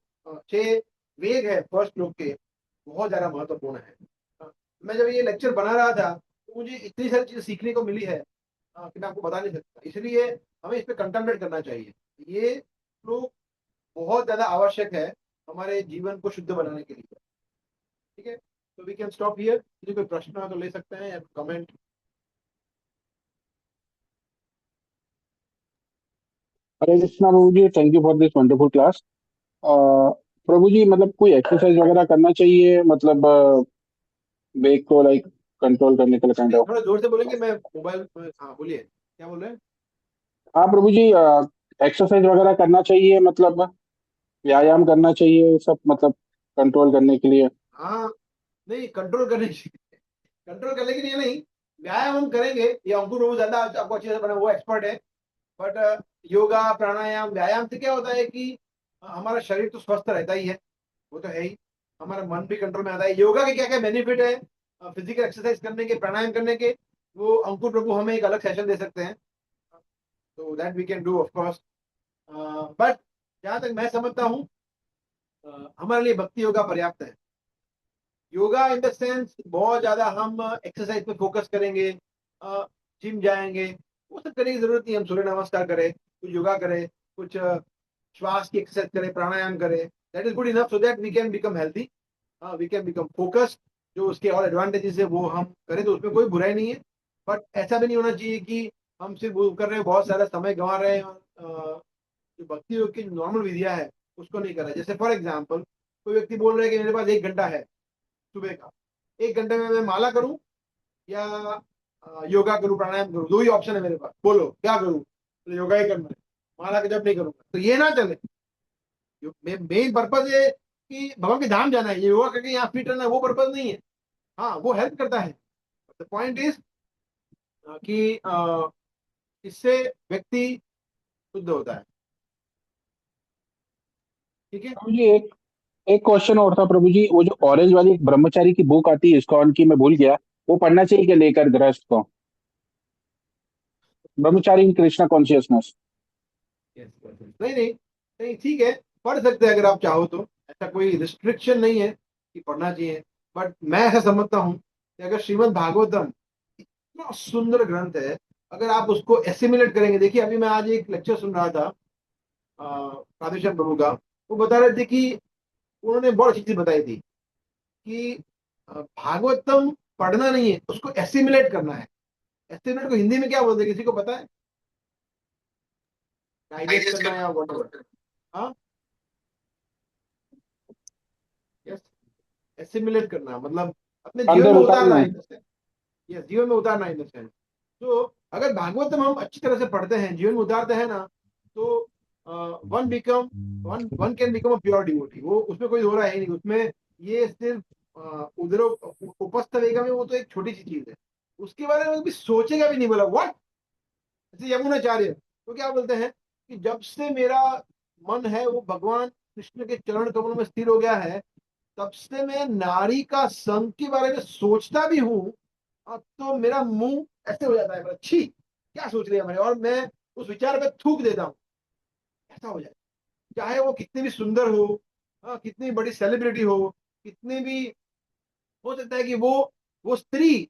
Speaker 1: 6 वेग है फर्स्ट श्लोक के, बहुत ज्यादा महत्वपूर्ण है। मैं जब ये लेक्चर बना रहा था तो मुझे इतनी सारी चीजें सीखने को मिली है कि मैं आपको बता नहीं सकता। इसलिए हमें इस पे कंसंट्रेट करना चाहिए। ये श्लोक बहुत ज्यादा आवश्यक है हमारे जीवन को शुद्ध बनाने के लिए, ठीक है। तो वी कैन स्टॉप हियर। यदि कोई प्रश्न हो तो ले सकते हैं या कमेंट।
Speaker 2: हरे कृष्णा प्रभु जी, thank you for this wonderful class. प्रभु जी, मतलब कोई एक्सरसाइज वगैरह करना चाहिए, मतलब वेग को लाइक कंट्रोल करने के लिए काइंड ऑफ।
Speaker 1: थोड़ा जोर से बोलेंगे, मैं मोबाइल। हाँ बोलिए, क्या बोल रहे हैं।
Speaker 2: हाँ प्रभु जी, एक्सरसाइज वगैरह करना चाहिए, मतलब व्यायाम करना चाहिए, ये सब मतलब कंट्रोल करने के लिए।
Speaker 1: हाँ, नहीं कंट्रोल करने के लिए, कंट्रोल करने के लिए नहीं, व्यायाम हम करेंगे। ये अंकुर प्रभु ज्यादा आपको अच्छे से बना, वो एक्सपर्ट है। बट योगा प्राणायाम व्यायाम से क्या होता है कि हमारा शरीर तो स्वस्थ रहता ही है, वो तो है ही, हमारा मन भी कंट्रोल में आता है। योगा के क्या क्या बेनिफिट है फिजिकल एक्सरसाइज करने के, प्राणायाम करने के, वो अंकुर प्रभु हमें एक अलग सेशन दे सकते हैं, तो that we can do of course. But जहाँ तक मैं समझता हूँ हमारे लिए भक्ति योगा पर्याप्त है। योगा इन द सेंस बहुत ज्यादा हम एक्सरसाइज पे फोकस करेंगे, जिम जाएंगे, वो सब करने की जरूरत नहीं। हम सूर्य नमस्कार करें, कुछ योगा करें, कुछ श्वास की एक्सरसाइज करें, प्राणायाम करें, that is good enough so that we can become healthy, we can become focused. जो उसके और एडवांटेजेस है वो हम करें तो उसमें कोई बुराई नहीं है। बट ऐसा भी नहीं होना चाहिए कि हम सिर्फ वो कर रहे हैं, बहुत सारा समय गंवा रहे हैं, जो भक्ति योग की नॉर्मल विधियां है उसको नहीं कर रहे। जैसे फॉर एग्जाम्पल कोई व्यक्ति बोल रहे हैं कि मेरे पास 1 घंटा है सुबह का, 1 घंटे में मैं माला करूं या योगा करूं, प्राणायाम करूं, 2 ही ऑप्शन है मेरे पास, बोलो क्या करूं? तो योगा ही करना है, माला का जब नहीं करूंगा। तो ये ना चले। मेन पर्पज ये कि भगवान के धाम जाना है, ये योगा करके यहाँ फिट रहना है, वो पर्पज नहीं है। हाँ, वो हेल्प करता है। द पॉइंट इज कि इससे व्यक्ति शुद्ध होता है। ठीक है।
Speaker 2: प्रभु जी एक एक क्वेश्चन और था प्रभु जी, वो जो ऑरेंज वाली एक ब्रह्मचारी की बुक आती है इस्कॉन की, मैं भूल गया, वो पढ़ना चाहिए क्या लेकर गृहस्थ को? Brahmachari in Krishna consciousness.
Speaker 1: Yes, yes, yes. नहीं नहीं नहीं, ठीक है, पढ़ सकते हैं अगर आप चाहो तो, ऐसा कोई रिस्ट्रिक्शन नहीं है कि पढ़ना चाहिए। बट मैं ऐसा समझता हूँ कि अगर श्रीमद् भागवतम इतना सुंदर ग्रंथ है, अगर आप उसको एसिमिलेट करेंगे। देखिए, अभी मैं आज एक लेक्चर सुन रहा था राधेश्याम प्रभु का। वो बता रहे थे कि उन्होंने बहुत अच्छी चीज बताई थी कि भागवतम पढ़ना नहीं है, उसको एसिमिलेट करना है। एस्टिमेट को हिंदी में क्या बोलते हैं, किसी को पता है? डाइजेस्ट करना या व्हाटएवर। हाँ, यस, एसिमिलेट करना मतलब अपने जीवन
Speaker 2: अंदर
Speaker 1: में
Speaker 2: उतारना
Speaker 1: उतारना
Speaker 2: है।
Speaker 1: है, इन द सेंस। यस, जीवन में उतारना है इन द सेंस। तो अगर भागवतम हम अच्छी तरह से पढ़ते हैं, जीवन में उतारते हैं ना, तो one become one one can become a pure devotee. वो उसमें कोई हो रहा है ही नहीं उसमें। ये सिर्फ उधर उपस्थ रहेगा में, वो तो एक छोटी सी चीज है, उसके बारे में भी सोचेगा भी नहीं। बोला व्हाट। जैसे यमुनाचार्य तो क्या बोलते हैं कि जब से मेरा मन है वो भगवान कृष्ण के चरण कमलों में स्थिर हो गया है, तब से मैं नारी का संग के बारे में सोचता भी हूँ, तो मेरा मुंह ऐसे हो जाता है, बोला छी क्या सोच लिया मैंने, और मैं उस विचार पे थूक देता हूँ। ऐसा हो जाए, चाहे वो कितनी भी सुंदर हो, कितनी बड़ी सेलिब्रिटी हो, कितनी भी, हो सकता है कि वो स्त्री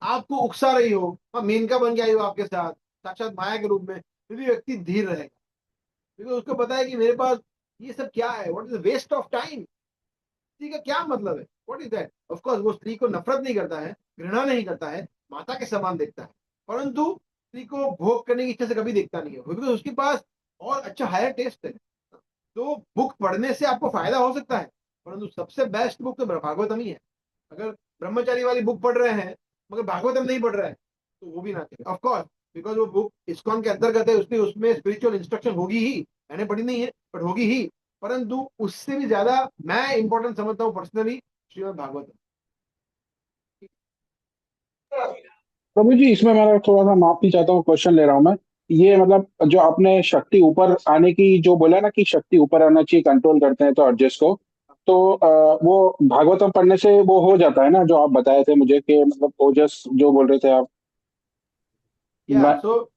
Speaker 1: आपको उकसा रही हो, मेनका बन के आई हो आपके साथ साक्षात माया के रूप में, फिर भी व्यक्ति धीर रहेगा, क्योंकि उसको पता है कि मेरे पास ये सब क्या है, what is waste of time, स्त्री का क्या मतलब है, what is that. Of course वो स्त्री को नफरत नहीं करता है, घृणा नहीं करता है, माता के समान देखता है, परंतु स्त्री को भोग करने की इच्छा से कभी देखता नहीं है, बिकॉज उसके पास और अच्छा हायर टेस्ट है। तो बुक पढ़ने से आपको फायदा हो सकता है, परंतु सबसे बेस्ट बुक तो भागवतम ही है। अगर ब्रह्मचारी वाली बुक पढ़ रहे हैं मगर भागवतम नहीं पढ़ रहे हैं, तो वो भी ना करें, ऑफ कोर्स, बिकॉज वो बुक इस्कॉन के अंतर्गत है, उसमें उसमें स्पिरिचुअल इंस्ट्रक्शन होगी ही, मैंने पढ़ी नहीं है बट होगी ही, परंतु उससे भी ज्यादा मैं इंपॉर्टेंट समझता हूँ पर्सनली श्रीमद् भागवतम।
Speaker 2: प्रभु जी इसमें मैं थोड़ा सा माफी चाहता हूँ, क्वेश्चन ले रहा हूँ मैं। ये मतलब जो आपने शक्ति ऊपर आने की जो बोला ना कि शक्ति ऊपर आना चाहिए, कंट्रोल करते हैं तो अर्जुन को, तो वो भागवतम पढ़ने से वो हो जाता है ना, जो आप बताए थे मुझे कि मतलब ओजस जो बोल रहे थे आप।
Speaker 1: या
Speaker 2: मैं-
Speaker 1: सो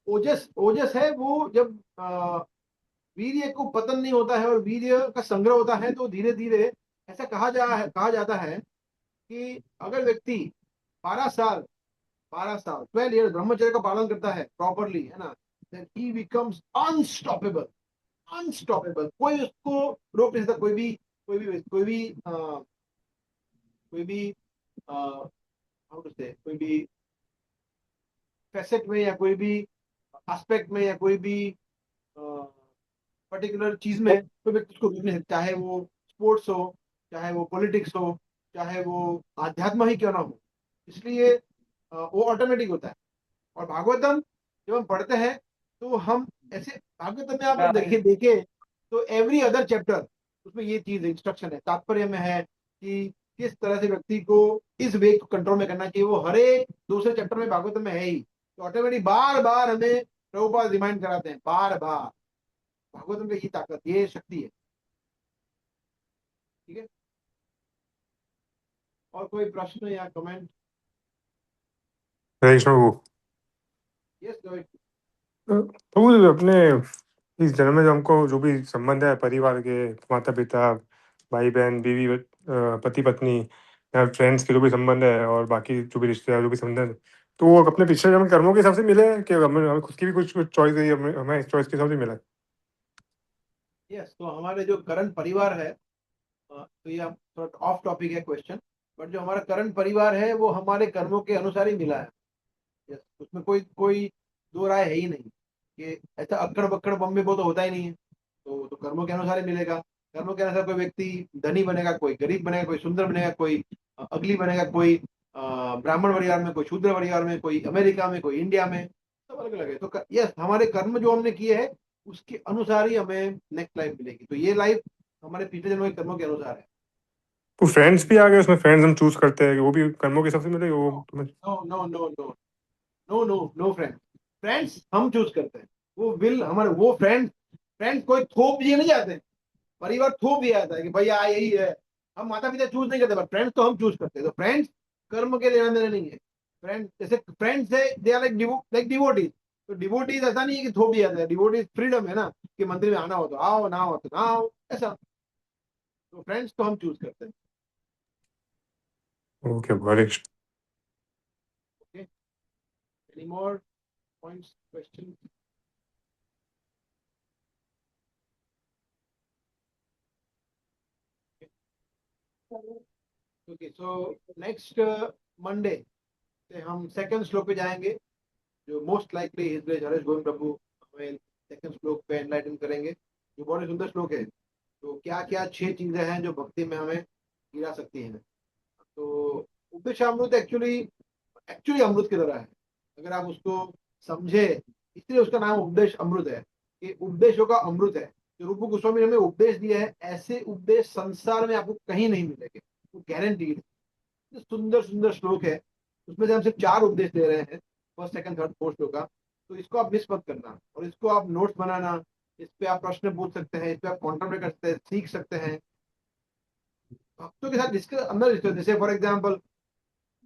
Speaker 1: ओजस ओजस है वो, जब वीर्य को पतन नहीं होता है और वीर्य का संग्रह होता है, तो धीरे धीरे ऐसा कहा जाता है कि अगर व्यक्ति 12 साल 12 साल 12 ईयर ब्रह्मचर्य का पालन करता है प्रॉपरली, है ना, then he becomes unstoppable। Unstoppable, कोई उसको रोक नहीं सकता। कोई भी हाउ टू से, कोई भी फैसेट में या कोई भी एस्पेक्ट में या कोई भी पर्टिकुलर चीज में कोई व्यक्ति उसको रोक नहीं सकता, चाहे वो स्पोर्ट्स हो, चाहे वो पॉलिटिक्स हो, चाहे वो आध्यात्म ही क्यों ना हो। इसलिए वो ऑटोमेटिक होता है। और भागवतम जब हम पढ़ते हैं तो हम ऐसे, भागवतम में आप लोग देखिए देखे तो एवरी अदर चैप्टर उसमें ये चीज इंस्ट्रक्शन है, तात्पर्य में है कि किस तरह से व्यक्ति को इस वे को कंट्रोल में करना चाहिए, वो हर एक दूसरे चैप्टर में भागवतम में है ही। तो ऑटोमेटिक बार बार हमें प्रभुपाद रिमाइंड कराते हैं, बार बार भागवतम की ये ताकत, ये शक्ति है। ठीक है, और कोई प्रश्न या कमेंट?
Speaker 8: हरे कृष्ण प्रभु।
Speaker 1: यस,
Speaker 8: प्रभु अपने इस जन्म में जो हमको जो भी संबंध है परिवार के, माता पिता, भाई बहन, बीवी, पति पत्नी या फ्रेंड्स के जो भी संबंध है और बाकी जो भी रिश्तेदार जो भी संबंध है, तो वो अपने पिछले जन्म के कर्मों के हिसाब से मिले हैं कि हमें खुद की भी कुछ कुछ चॉइस है, हमें इस चॉइस के हिसाब से मिला है?
Speaker 1: यस, तो हमारे जो करंट परिवार है, तो ये थोड़ा ऑफ टॉपिक है क्वेश्चन, बट जो हमारा करंट परिवार है वो हमारे कर्मों के अनुसार ही मिला है। यस, उसमें कोई कोई दो राय है ही नहीं कि ऐसा अक्कड़ बक्कड़ बम्बे वो तो होता ही नहीं है। तो कर्मों के अनुसार ही मिलेगा। कर्मों के अनुसार कोई व्यक्ति धनी बनेगा, कोई गरीब बनेगा, कोई सुंदर बनेगा, कोई अगली बनेगा, कोई ब्राह्मण परिवार में, कोई शूद्र परिवार में, कोई अमेरिका में, कोई इंडिया में, सब अलग अलग है। तो यस, हमारे कर्म जो हमने किए हैं उसके अनुसार ही हमें नेक्स्ट लाइफ मिलेगी। तो ये लाइफ हमारे पिछले जन्म के कर्मों के अनुसार है।
Speaker 8: तो फ्रेंड्स भी आ गए उसमें, फ्रेंड्स हम चूज करते हैं कि वो भी कर्मों के हिसाब से मिलेगा वो
Speaker 1: no no no no no no no friends, friends हम चूज करते हैं। वो विल हमारे, वो फ्रेंड्स कोई थोप दिए नहीं जाते हैं, परिवार थोप दिया जाता है कि भैया यही है। हम माता पिता चूज नहीं करते, पर फ्रेंड्स तो हम चूज करते हैं। तो फ्रेंड्स कर्म के लेना देना नहीं है। फ्रेंड जैसे फ्रेंड्स है, दे आर लाइक डिवोटीज। तो डिवोटीज ऐसा नहीं है कि थोप दिया जाता है, डिवोटीज फ्रीडम है ना, कि मंदिर में आना हो तो आओ, ना हो तो ना आओ, ऐसा। तो फ्रेंड्स तो हम चूज करते हैं।
Speaker 8: Okay, Hare Krishna.
Speaker 1: Okay, any more points, question? Okay, so next Monday से हम सेकंड श्लोक पे जाएंगे, जो most likely his grace Haresh Govind Prabhu हमें सेकंड श्लोक पे एनलाइटन करेंगे, जो बहुत ही सुंदर श्लोक है। तो क्या क्या 6 चीजें हैं जो भक्ति में हमें गिरा सकती हैं। तो उपदेशामृत एक्चुअली एक्चुअली अमृत की तरह है, अगर आप उसको समझे, इसलिए उसका नाम उपदेश अमृत है, कि उपदेशों का अमृत है। जो रूप गोस्वामी ने हमें उपदेश दिया है, ऐसे उपदेश संसार में आपको कहीं नहीं मिलेंगे, वो गारंटीड है। सुंदर सुंदर श्लोक है, उसमें से हम सिर्फ 4 उपदेश दे रहे हैं, फर्स्ट सेकंड थर्ड फोर्थ श्लोक का। तो इसको आप मिस मत करना, और इसको आप नोट्स बनाना, इस पे आप प्रश्न पूछ सकते हैं, इस पे आप कॉन्ट्रीब्यूट कर सकते हैं, सीख सकते हैं भक्तों के साथ डिस्कस, अंदर डिस्कस। जैसे फॉर एग्जाम्पल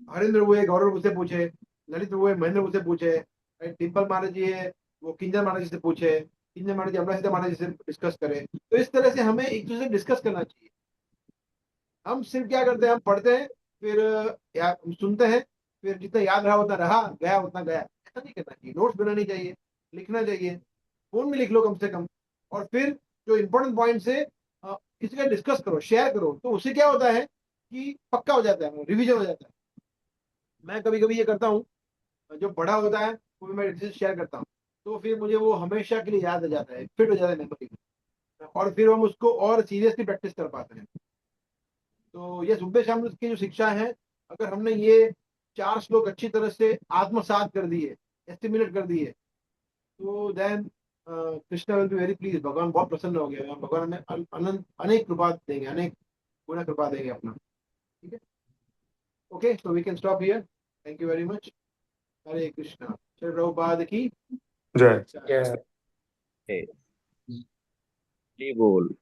Speaker 1: हरिंद्र हुए गौरव प्रभु से पूछे, ललित हुए महेंद्र प्रभु से पूछे, डिम्पल महाराज जी है वो किंजल महाराज जी से पूछे, किंजल महाराज जी अमरा महाराज जी से डिस्कस करें। तो इस तरह से हमें एक दूसरे से डिस्कस करना चाहिए। हम सिर्फ क्या करते हैं, हम पढ़ते हैं, फिर हम सुनते हैं, फिर जितना याद रहा उतना रहा, गया उतना गया। ऐसा नहीं करना चाहिए, नोट्स बनानी चाहिए, लिखना चाहिए, फोन में लिख लो कम से कम। और फिर जो इंपॉर्टेंट पॉइंट है किसी का डिस्कस करो, शेयर करो, तो उससे क्या होता है कि पक्का हो जाता है, रिविजन हो जाता है। मैं कभी कभी ये करता हूँ, जो बड़ा होता है वो भी मैं शेयर करता हूँ, तो फिर मुझे वो हमेशा के लिए याद आ जाता है, फिट हो जाता है मेमोरी में, और फिर हम उसको और सीरियसली प्रैक्टिस कर पाते हैं। तो ये उपदेशामृत की जो शिक्षा है, अगर हमने ये 4 श्लोक अच्छी तरह से आत्मसात कर दिए, एस्टिमुलेट कर दिए, तो then Krishna will be very please. भगवान बहुत प्रसन्न हो गए, भगवान हमें अनंत अनेक कृपा देंगे, अनेक गुना कृपा देंगे अपना। ठीक है, okay, so we can stop here. Thank you very much. Hare Krishna. चल प्रभुपाद की
Speaker 8: जय।
Speaker 7: Yeah.
Speaker 6: बोल।